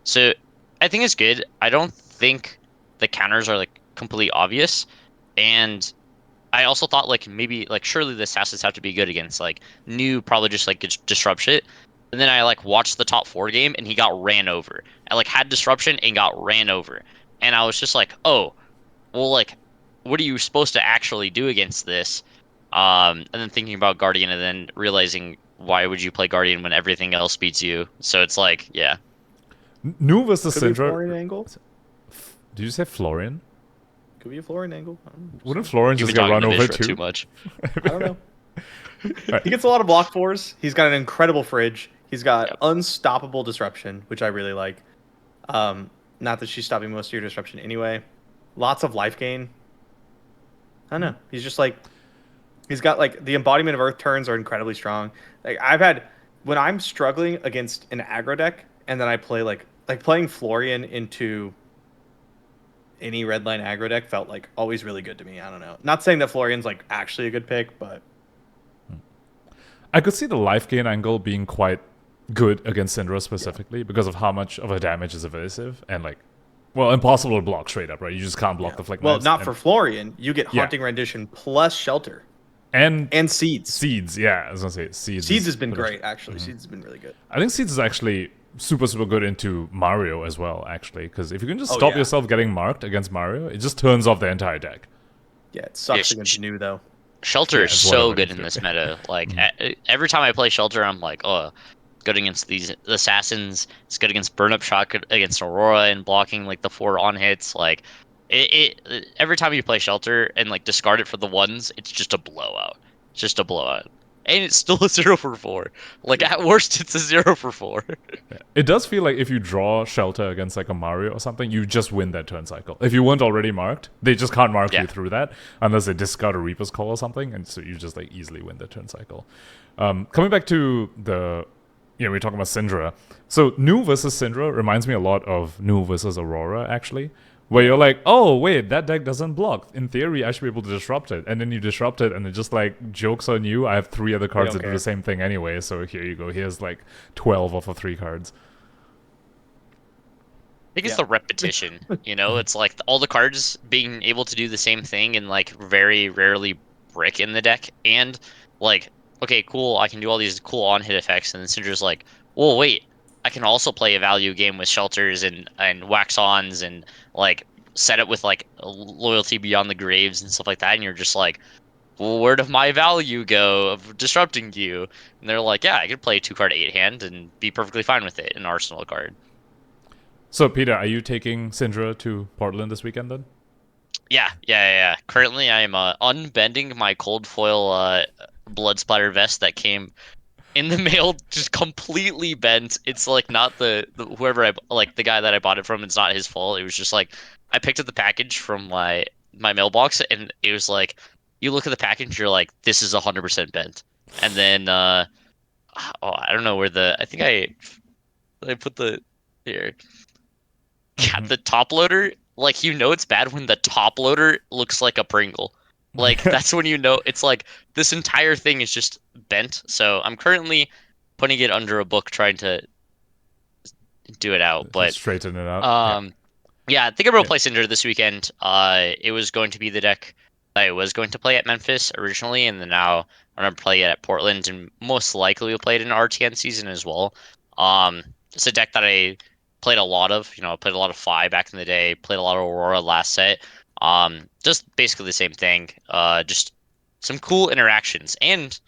[SPEAKER 4] So I think it's good. I don't think the counters are like completely obvious, and I also thought like maybe like surely the assassins have to be good against like new probably just like disrupt shit. And then I like watched the top 4 game and he got ran over. I like had disruption and got ran over. And I was just like, oh, well like what are you supposed to actually do against this? And then thinking about Guardian and then realizing why would you play Guardian when everything else beats you? So it's like, yeah.
[SPEAKER 2] New versus
[SPEAKER 3] Could be a
[SPEAKER 2] Syndra.
[SPEAKER 3] Florian angle.
[SPEAKER 2] Did you say Florian?
[SPEAKER 3] Could be a Florian angle.
[SPEAKER 2] Wouldn't Florian
[SPEAKER 4] You've
[SPEAKER 2] just
[SPEAKER 4] been
[SPEAKER 2] get
[SPEAKER 4] talking
[SPEAKER 2] run
[SPEAKER 4] to
[SPEAKER 2] over
[SPEAKER 4] Vishra
[SPEAKER 2] too?
[SPEAKER 4] too much.
[SPEAKER 3] I don't know. He gets a lot of block fours. He's got an incredible fridge. He's got
[SPEAKER 4] Yep.
[SPEAKER 3] unstoppable disruption, which I really like. Not that she's stopping most of your disruption anyway. Lots of life gain. I don't know. He's just like he's got like the embodiment of Earth turns are incredibly strong. Like I've had when I'm struggling against an aggro deck and then I play like playing Florian into any red line aggro deck felt like always really good to me. I don't know. Not saying that Florian's like actually a good pick, but
[SPEAKER 2] I could see the life gain angle being quite good against Syndra specifically because of how much of a damage is evasive and like, well, impossible to block straight up, right? You just can't block the flick.
[SPEAKER 3] well,
[SPEAKER 2] knives
[SPEAKER 3] not
[SPEAKER 2] and,
[SPEAKER 3] for Florian. You get
[SPEAKER 2] Yeah.
[SPEAKER 3] Haunting Rendition plus Shelter
[SPEAKER 2] and
[SPEAKER 3] and Seeds.
[SPEAKER 2] Seeds. Yeah, I was gonna say Seeds.
[SPEAKER 3] Seeds
[SPEAKER 2] is
[SPEAKER 3] has been
[SPEAKER 2] potential-
[SPEAKER 3] great, actually. Seeds has been really good.
[SPEAKER 2] I think Seeds is actually super, super good into Mario as well, actually, because if you can just
[SPEAKER 3] Oh,
[SPEAKER 2] stop
[SPEAKER 3] yeah.
[SPEAKER 2] yourself getting marked against Mario, it just turns off the entire deck.
[SPEAKER 3] Yeah, it sucks
[SPEAKER 4] Yeah,
[SPEAKER 3] against new though.
[SPEAKER 4] Shelter
[SPEAKER 2] Yeah,
[SPEAKER 4] is
[SPEAKER 2] it's
[SPEAKER 4] so
[SPEAKER 2] whatever
[SPEAKER 4] good
[SPEAKER 2] it
[SPEAKER 4] in
[SPEAKER 2] is,
[SPEAKER 4] this
[SPEAKER 2] yeah.
[SPEAKER 4] meta. Like every time I play Shelter, I'm like, oh, good against these assassins. It's good against burn up shot, good against Aurora and blocking like the 4 on hits. Like every time you play Shelter and like discard it for the ones, it's just a blowout. It's just a blowout. And it's still a 0-for-4. Like at worst, it's a 0-for-4.
[SPEAKER 2] It does feel like if you draw Shelter against like a Mario or something, you just win that turn cycle. If you weren't already marked, they just can't mark
[SPEAKER 4] Yeah.
[SPEAKER 2] you through that unless they discard a Reaper's Call or something, and so you just like easily win the turn cycle. Coming back to the, we're talking about Syndra. So New versus Syndra reminds me a lot of New versus Aurora, actually. Where you're like, oh, wait, that deck doesn't block. In theory, I should be able to disrupt it. And then you disrupt it, and it just, like, jokes on you. I have 3 other cards
[SPEAKER 3] don't
[SPEAKER 2] that do
[SPEAKER 3] care.
[SPEAKER 2] the same thing anyway, so here you go. Here's, like, 12 off of 3 cards.
[SPEAKER 4] I think it's
[SPEAKER 3] Yeah.
[SPEAKER 4] the repetition, it's like all the cards being able to do the same thing and like very rarely brick in the deck. And like, okay, cool, I can do all these cool on hit effects. And then Syndra's like, well, wait, I can also play a value game with shelters and wax ons and like set it with like loyalty beyond the graves and stuff like that. And you're just like, well, where did my value go of disrupting you? And they're like, yeah, I could play a 2-card 8 hand and be perfectly fine with it, an arsenal card.
[SPEAKER 2] So, Peter, are you taking Syndra to Portland this weekend then?
[SPEAKER 4] Yeah. Currently, I am unbending my cold foil blood splatter vest that came in the mail, just completely bent. It's like not the whoever the guy that I bought it from. It's not his fault. It was just like I picked up the package from my mailbox, and it was like you look at the package, you're like, this is 100% bent. And then I don't know where I think I put the here. Yeah, the top loader, like it's bad when the top loader looks like a Pringle. Like that's when it's like this entire thing is just bent. So I'm currently putting it under a book trying to do it out.
[SPEAKER 2] Just
[SPEAKER 4] But
[SPEAKER 2] straighten it out.
[SPEAKER 4] yeah, I think I'm gonna
[SPEAKER 2] Yeah.
[SPEAKER 4] play Syndra this weekend. It was going to be the deck I was going to play at Memphis originally, and then now I'm gonna play it at Portland, and most likely we'll play it in RTN season as well. It's a deck that I played a lot of. I played a lot of Fi back in the day. Played a lot of Aurora last set. Just basically the same thing. Just some cool interactions, and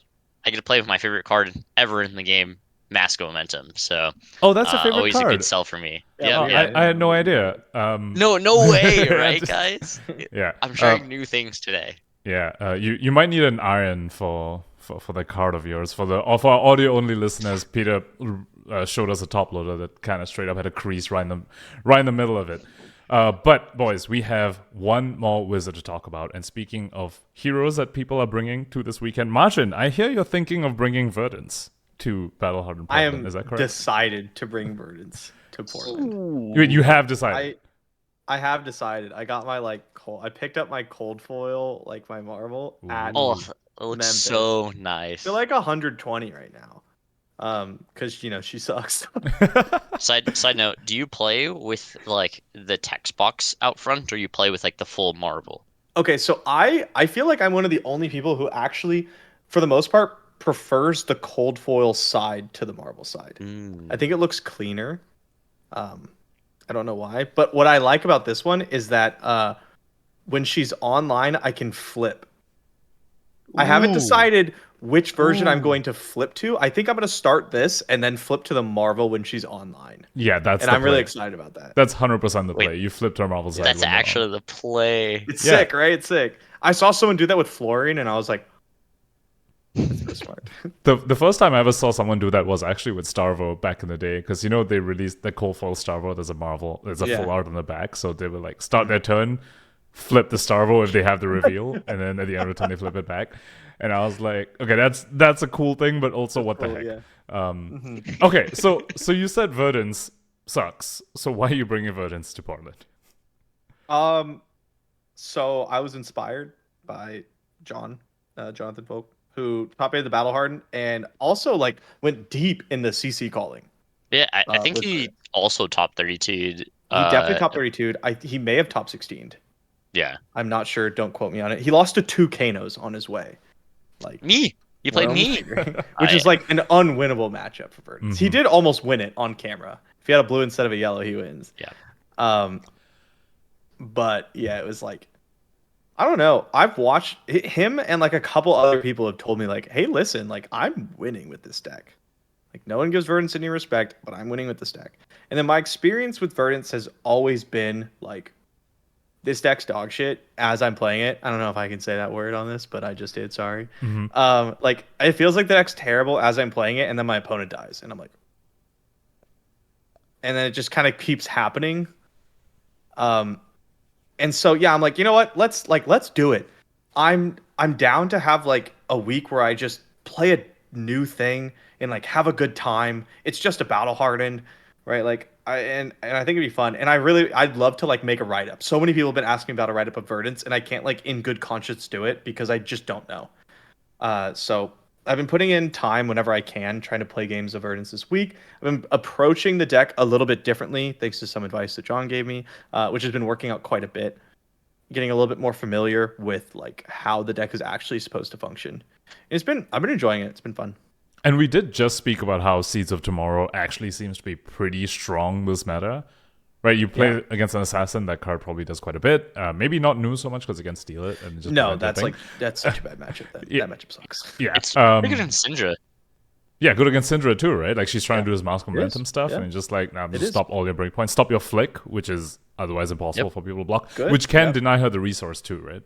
[SPEAKER 4] I get to play with my favorite card ever in the game, Mask of Momentum. So,
[SPEAKER 2] Oh, that's your favorite
[SPEAKER 4] always a good
[SPEAKER 2] card.
[SPEAKER 4] sell for me.
[SPEAKER 3] Yeah,
[SPEAKER 4] Yeah,
[SPEAKER 2] Oh,
[SPEAKER 4] yeah.
[SPEAKER 2] I had no idea.
[SPEAKER 4] No way, right,
[SPEAKER 2] Just-
[SPEAKER 4] guys?
[SPEAKER 2] Yeah.
[SPEAKER 4] I'm trying new things today.
[SPEAKER 2] Yeah. You might need an iron for the card of yours. For our audio only listeners, Peter showed us a top loader that kind of straight up had a crease right in the middle of it. But boys, we have one more wizard to talk about. And speaking of heroes that people are bringing to this weekend, Martin, I hear you're thinking of bringing Verdants to Battlehardened
[SPEAKER 3] I
[SPEAKER 2] Portland.
[SPEAKER 3] am
[SPEAKER 2] Is that correct?
[SPEAKER 3] decided to bring Verdants to Portland.
[SPEAKER 2] You have decided.
[SPEAKER 3] I have decided. I got my I picked up my cold foil, my marble at
[SPEAKER 4] Oh, it looks
[SPEAKER 3] Memphis.
[SPEAKER 4] so nice.
[SPEAKER 3] They're like 120 right now. Because she sucks.
[SPEAKER 4] Side note, do you play with the text box out front, or you play with the full marble?
[SPEAKER 3] Okay, so I feel like I'm one of the only people who actually, for the most part, prefers the cold foil side to the marble side. I think it looks cleaner. I don't know why, but what I like about this one is that when she's online, I can flip. I haven't decided which version I'm going to flip to. I think I'm going to start this and then flip to the Marvel when she's online.
[SPEAKER 2] Yeah,
[SPEAKER 3] and I'm really excited about that.
[SPEAKER 2] That's 100% the play. You flipped her Marvel side.
[SPEAKER 4] That's actually the play.
[SPEAKER 3] It's sick, right? It's sick. I saw someone do that with Florian, and I was like, that's so smart.
[SPEAKER 2] The first time I ever saw someone do that was actually with Starvo back in the day, because they released the cold foil Starvo. There's a Marvel, there's a full art on the back, so they would start their turn, flip the Starvo if they have the reveal, and then at the end of the turn they flip it back. And I was like, okay, that's a cool thing, but also what the heck?
[SPEAKER 3] Yeah.
[SPEAKER 2] Okay, so you said Verdance sucks. So why are you bringing Verdance to Portland?
[SPEAKER 3] So I was inspired by Jonathan Folk, who top aided the Battle Hardened and also went deep in the CC calling.
[SPEAKER 4] Yeah, I think he also top 32'd.
[SPEAKER 3] He definitely top 32'd. He may have top 16'd.
[SPEAKER 4] Yeah.
[SPEAKER 3] I'm not sure. Don't quote me on it. He lost to 2 Kanos on his way.
[SPEAKER 4] Me. You played me.
[SPEAKER 3] Which is an unwinnable matchup for Verdant.
[SPEAKER 2] Mm-hmm.
[SPEAKER 3] He did almost win it on camera. If he had a blue instead of a yellow, he wins.
[SPEAKER 4] Yeah.
[SPEAKER 3] But yeah, it was I don't know. I've watched him and a couple other people have told me hey, listen, I'm winning with this deck. No one gives Verdance any respect, but I'm winning with this deck. And then my experience with Verdance has always been this deck's dog shit as I'm playing it. I don't know if I can say that word on this, but I just did. Sorry.
[SPEAKER 2] Mm-hmm.
[SPEAKER 3] It feels like the deck's terrible as I'm playing it, and then my opponent dies, and I'm like, and then it just kind of keeps happening. And so yeah, I'm like, you know what? Let's do it. I'm down to have a week where I just play a new thing and have a good time. It's just a battle hardened, right? And I think it'd be fun. And I'd love to make a write up. So many people have been asking about a write up of Verdance, and I can't in good conscience do it because I just don't know. So I've been putting in time whenever I can, trying to play games of Verdance this week. I've been approaching the deck a little bit differently, thanks to some advice that John gave me, which has been working out quite a bit. Getting a little bit more familiar with how the deck is actually supposed to function. I've been enjoying it. It's been fun.
[SPEAKER 2] And we did just speak about how Seeds of Tomorrow actually seems to be pretty strong this meta. Right, you play against an assassin, that card probably does quite a bit. Maybe not new so much because it can steal it. And just
[SPEAKER 3] that's such a bad matchup. That matchup sucks.
[SPEAKER 2] Yeah,
[SPEAKER 4] it's pretty good in Syndra.
[SPEAKER 2] Yeah, good against Syndra too, right? She's trying to do his mouse momentum stuff, and just just stop all your breakpoints, stop your flick, which is otherwise impossible for people to block, which can deny her the resource too, right?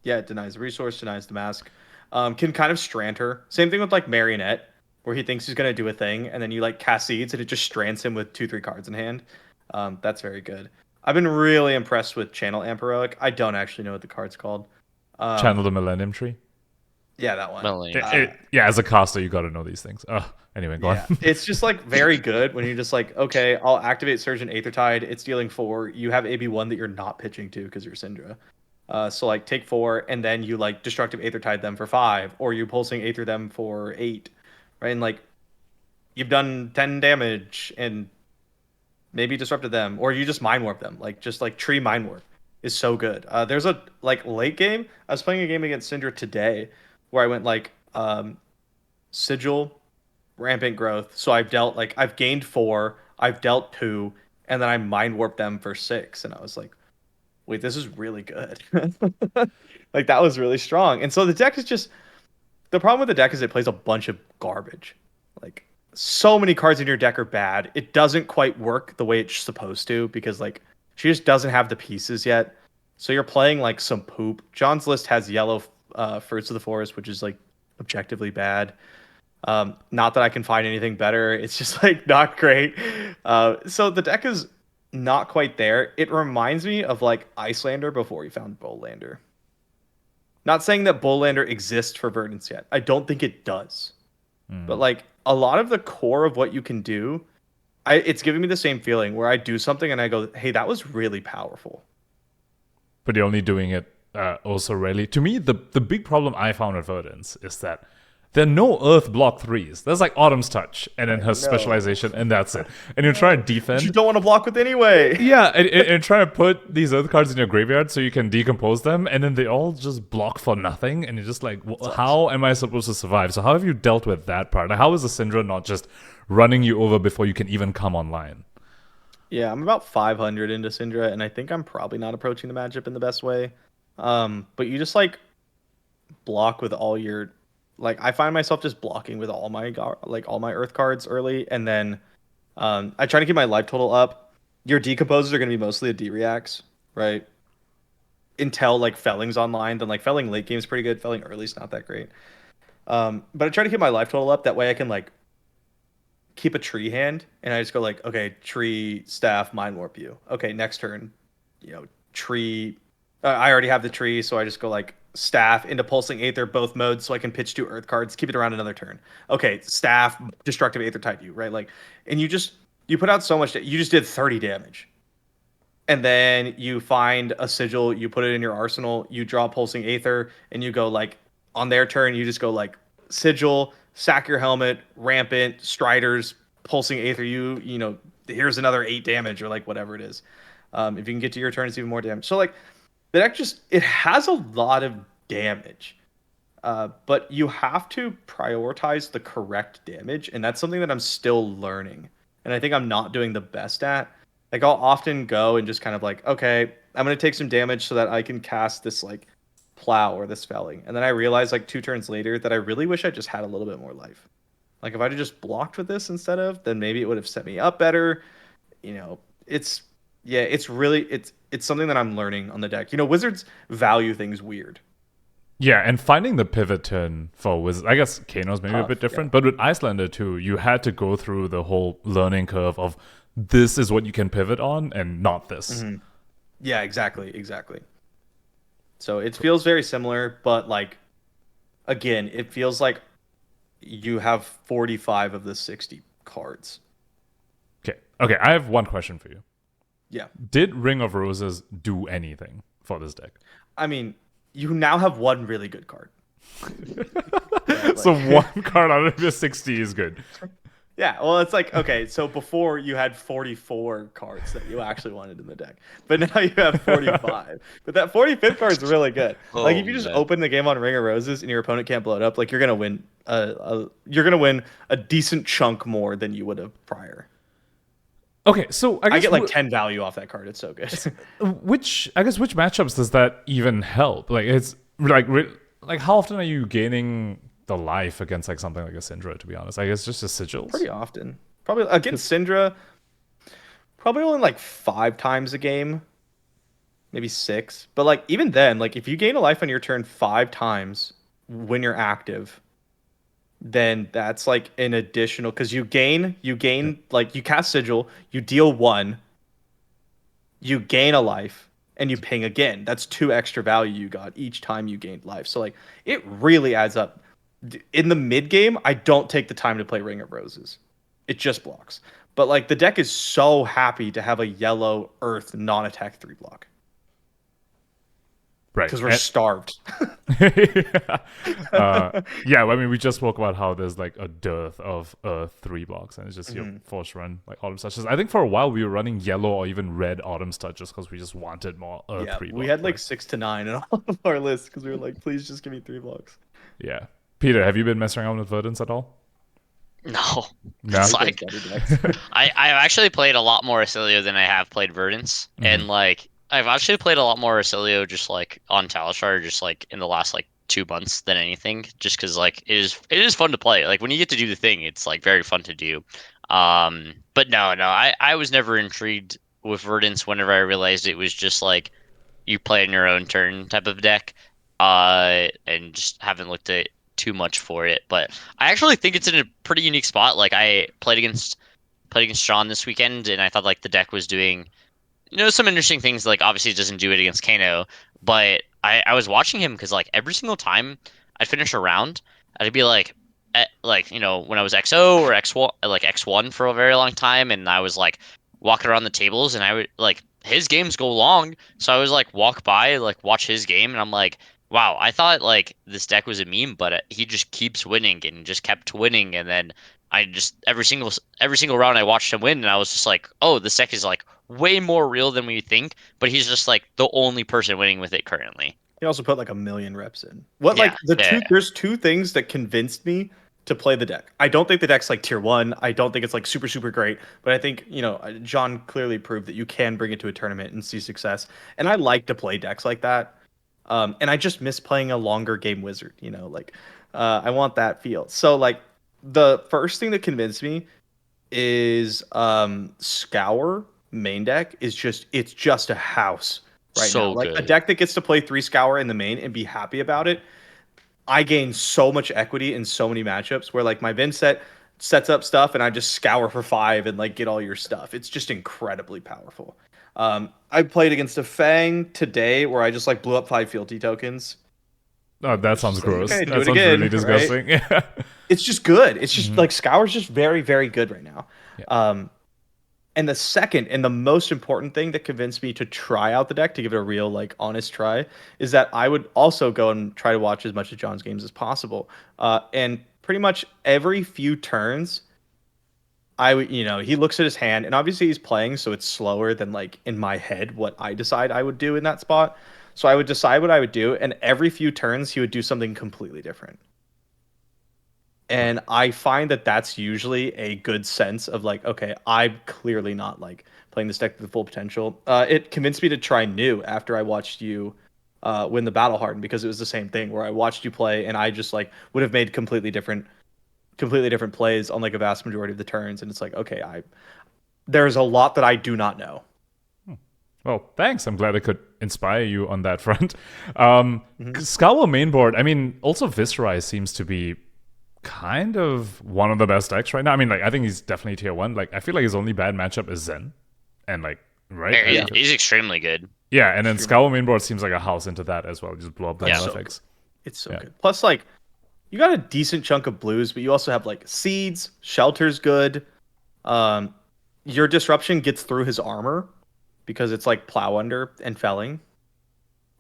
[SPEAKER 3] Yeah, it denies the resource, denies the mask. Can kind of strand her. Same thing with Marionette, where he thinks he's gonna do a thing, and then you cast seeds, and it just strands him with 2-3 cards in hand. That's very good. I've been really impressed with Channel Amperoic. I don't actually know what the card's called.
[SPEAKER 2] Channel the Millennium Tree.
[SPEAKER 3] Yeah, that one.
[SPEAKER 4] Millennium.
[SPEAKER 2] Yeah, as a caster, you got to know these things. Anyway, go
[SPEAKER 3] Yeah,
[SPEAKER 2] on.
[SPEAKER 3] it's just like very good when you're just like, okay, I'll activate Surge and Aethertide. It's dealing 4. You have AB1 that you're not pitching to because you're Syndra. So like take 4 and then you like Destructive Aethertide them for 5, or you Pulsing Aether them for 8, right? And like you've done 10 damage and maybe disrupted them, or you just Mind Warp them. Like just like Tree Mind Warp is so good. There's a like late game. I was playing a game against Syndra today where I went like Sigil, Rampant Growth. So I've gained 4, I've dealt 2, and then I Mind Warped them for 6, and I was like, wait, this is really good. Like that was really strong. And so the deck is just the problem with the deck is it plays a bunch of garbage. Like so many cards in your deck are bad. It doesn't quite work the way it's supposed to because like she just doesn't have the pieces yet. So you're playing like some poop. John's list has yellow Fruits of the Forest, which is like objectively bad. Not that I can find anything better. It's just like not great. So the deck is not quite there. It reminds me of like Icelander before he found Bowlander. Not saying that Bowlander exists for Verdant yet. I don't think it does. But like a lot of the core of what you can do, it's giving me the same feeling where I do something and I go, hey, that was really powerful.
[SPEAKER 2] But you're only doing it also rarely. To me, the big problem I found with Verdance is that there are no Earth block 3s. There's like Autumn's Touch, and then her specialization, and that's it. And you're trying to defend.
[SPEAKER 3] You don't want to block with anyway.
[SPEAKER 2] Yeah, and try to put these Earth cards in your graveyard so you can decompose them, and then they all just block for nothing, and you're just like, how am I supposed to survive? So how have you dealt with that part? Like, how is the Syndra not just running you over before you can even come online?
[SPEAKER 3] Yeah, I'm about 500 into Syndra, and I think I'm probably not approaching the matchup in the best way. But you just like block with all your, like I find myself just blocking with all my Earth cards early, and then I try to keep my life total up. Your decomposers are going to be mostly a D-reacts, right? Until like Felling's online, then like Felling late game is pretty good. Felling early is not that great. But I try to keep my life total up. That way I can like keep a tree hand, and I just go like, okay, tree, staff, mind warp you. Okay, next turn, tree. I already have the tree, so I just go like staff into pulsing aether both modes, so I can pitch 2 earth cards, keep it around another turn. Okay, staff, destructive aether type you, right? Like, and you put out so much. You just did 30 damage, and then you find a sigil, you put it in your arsenal, you draw pulsing aether, and you go like on their turn, you just go like sigil, sack your helmet, rampant, striders, pulsing aether. Here's another 8 damage or like whatever it is. If you can get to your turn, it's even more damage. So like the deck it has a lot of damage, but you have to prioritize the correct damage, and that's something that I'm still learning, and I think I'm not doing the best at. Like I'll often go and just kind of like, okay, I'm gonna take some damage so that I can cast this like plow or this felling, and then I realize like 2 turns later that I really wish I just had a little bit more life. Like if I'd have just blocked with this instead of, then maybe it would have set me up better. It's something that I'm learning on the deck. Wizards value things weird.
[SPEAKER 2] Yeah, and finding the pivot turn for Wizards, I guess Kano's maybe a bit different, yeah. But with Icelander too, you had to go through the whole learning curve of this is what you can pivot on and not this.
[SPEAKER 3] Mm-hmm. Yeah, exactly. So it feels very similar, but like, again, it feels like you have 45 of the 60 cards.
[SPEAKER 2] Okay, I have one question for you.
[SPEAKER 3] Yeah.
[SPEAKER 2] Did Ring of Roses do anything for this deck?
[SPEAKER 3] I mean, you now have one really good card.
[SPEAKER 2] So one card out of your 60 is good.
[SPEAKER 3] Yeah, well, it's like, okay, so before you had 44 cards that you actually wanted in the deck, but now you have 45. But that 45th card is really good. Like, if you just open the game on Ring of Roses and your opponent can't blow it up, like, you're gonna win. You're gonna win a decent chunk more than you would have prior.
[SPEAKER 2] Okay, so
[SPEAKER 3] I get like 10 value off that card. It's so good.
[SPEAKER 2] which matchups does that even help? Like, it's like how often are you gaining the life against like something like a Syndra, to be honest? I guess just a sigils.
[SPEAKER 3] Pretty often. Probably against Syndra, probably only like 5 times a game. Maybe 6. But like even then, like if you gain a life on your turn 5 times when you're active, then that's like an additional, because you gain like you cast sigil, you deal 1, you gain a life, and you ping again. That's 2 extra value you got each time you gained life. So like it really adds up. In the mid game, I don't take the time to play Ring of Roses. It just blocks. But like the deck is so happy to have a yellow earth non-attack 3-block.
[SPEAKER 2] Right.
[SPEAKER 3] Because we're starved.
[SPEAKER 2] Yeah, I mean, we just spoke about how there's like a dearth of 3 blocks, and it's just your force run like Autumn Touches. I think for a while we were running yellow or even red Autumn Touch just because we just wanted more 3 blocks.
[SPEAKER 3] We had like 6 to 9 in all of our lists because we were like, please just give me 3 blocks.
[SPEAKER 2] Yeah. Peter, have you been messing around with Verdants at all?
[SPEAKER 4] No.
[SPEAKER 2] No?
[SPEAKER 4] It's like I've actually played a lot more Ailio than I have played Verdants, and like I've actually played a lot more Ailio just like on Talishar just like in the last like 2 months than anything, just because like it is fun to play. Like when you get to do the thing, it's like very fun to do. But no, I was never intrigued with Verdants whenever I realized it was just like you play on your own turn type of deck, and just haven't looked at too much for it. But I actually think it's in a pretty unique spot. Like I played against Sean this weekend, and I thought like the deck was doing some interesting things. Like obviously it doesn't do it against Kano, but I was watching him because like every single time I'd finish a round, I'd be like when I was XO or X1 like X1 for a very long time, and I was like walking around the tables, and I would like his games go long, so I was like walk by like watch his game, and I'm like, wow, I thought like this deck was a meme, but he just keeps winning and just kept winning, and then I just every single round I watched him win, and I was just like, oh, this deck is like way more real than we think, but he's just like the only person winning with it currently.
[SPEAKER 3] He also put like 1,000,000 reps in. There's 2 things that convinced me to play the deck. I don't think the deck's like tier 1. I don't think it's like super, super great, but I think, John clearly proved that you can bring it to a tournament and see success. And I like to play decks like that. And I just miss playing a longer game wizard, I want that feel. So like the first thing that convinced me is Scour main deck is just a house right
[SPEAKER 4] So
[SPEAKER 3] now. Like
[SPEAKER 4] good.
[SPEAKER 3] a deck that gets to play 3 Scour in the main and be happy about it. I gain so much equity in so many matchups where like my Vin set sets up stuff and I just Scour for 5 and like get all your stuff. It's just incredibly powerful. I played against a Fang today where I just like blew up 5 fealty tokens.
[SPEAKER 2] Oh, that sounds gross.
[SPEAKER 3] Okay, do
[SPEAKER 2] that
[SPEAKER 3] it
[SPEAKER 2] sounds
[SPEAKER 3] again,
[SPEAKER 2] really disgusting.
[SPEAKER 3] right?
[SPEAKER 2] Yeah.
[SPEAKER 3] It's just good. It's just like Scour's just very, very good right now.
[SPEAKER 2] Yeah.
[SPEAKER 3] And the second and the most important thing that convinced me to try out the deck, to give it a real like honest try, is that I would also go and try to watch as much of John's games as possible. And pretty much every few turns, he looks at his hand, and obviously he's playing, so it's slower than like in my head what I decide I would do in that spot. So I would decide what I would do, and every few turns he would do something completely different. And I find that that's usually a good sense of like, okay, I'm clearly not like playing this deck to the full potential. It convinced me to try new after I watched you win the Battle Hardened, because it was the same thing where I watched you play and I just like would have made completely different plays on like a vast majority of the turns. And it's like, okay, there's a lot that I do not know.
[SPEAKER 2] Well, thanks. I'm glad I could inspire you on that front. Scour mainboard, I mean, also Viscerai seems to be kind of one of the best decks right now. I mean, like, I think he's definitely tier 1. Like, I feel like his only bad matchup is Zen. And, like, right?
[SPEAKER 4] Yeah, he's extremely good.
[SPEAKER 2] Yeah, and then Scour mainboard seems like a house into that as well. Just blow up the effects.
[SPEAKER 3] It's so good. Plus, like, you got a decent chunk of blues, but you also have, like, Seeds, Shelter's good. Your Disruption gets through his armor because it's, like, Plow Under and Felling,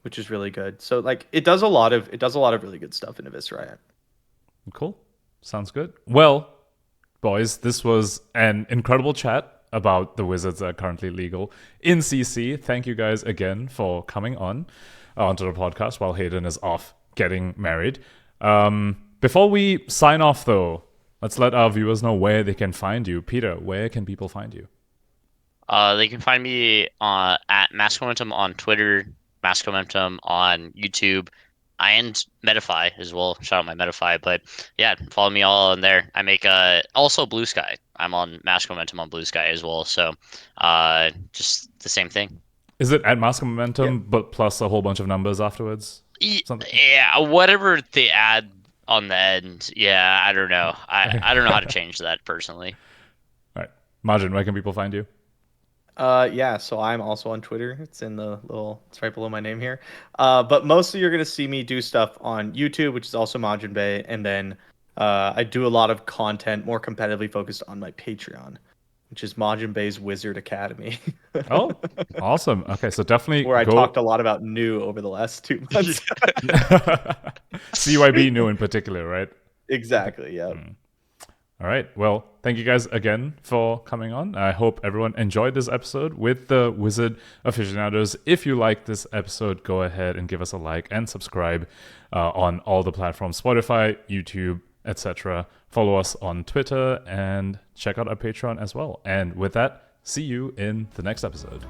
[SPEAKER 3] which is really good. So, like, it does a lot of really good stuff in Viscerai.
[SPEAKER 2] Cool. Sounds good. Well, boys, this was an incredible chat about the wizards that are currently legal in CC. Thank you guys again for coming onto the podcast while Hayden is off getting married. Before we sign off, though, let's let our viewers know where they can find you. Peter, where can people find you?
[SPEAKER 4] They can find me at Mask Momentum on Twitter, Mask Momentum on YouTube, and Metafy as well. Shout out my Metafy. But yeah, follow me all in there. I make also Blue Sky. I'm on Mask Momentum on Blue Sky as well. So just the same thing.
[SPEAKER 2] Is it at Mask Momentum, but plus a whole bunch of numbers afterwards?
[SPEAKER 4] Yeah, whatever they add on the end. Yeah, I don't know. I don't know how to change that personally.
[SPEAKER 2] All right. Margin, where can people find you?
[SPEAKER 3] Yeah, so I'm also on Twitter. It's in it's right below my name here. But mostly you're gonna see me do stuff on YouTube, which is also Majin Bay, and then I do a lot of content more competitively focused on my Patreon, which is Majin Bay's Wizard Academy,
[SPEAKER 2] Oh, awesome. Okay, so definitely
[SPEAKER 3] where I
[SPEAKER 2] go
[SPEAKER 3] talked a lot about new over the last 2 months.
[SPEAKER 2] CYB new in particular, right?
[SPEAKER 3] Exactly. Yeah.
[SPEAKER 2] All right. Well, thank you guys again for coming on. I hope everyone enjoyed this episode with the Wizard aficionados. If you like this episode, go ahead and give us a like and subscribe on all the platforms, Spotify, YouTube, etc. Follow us on Twitter and check out our Patreon as well. And with that, see you in the next episode.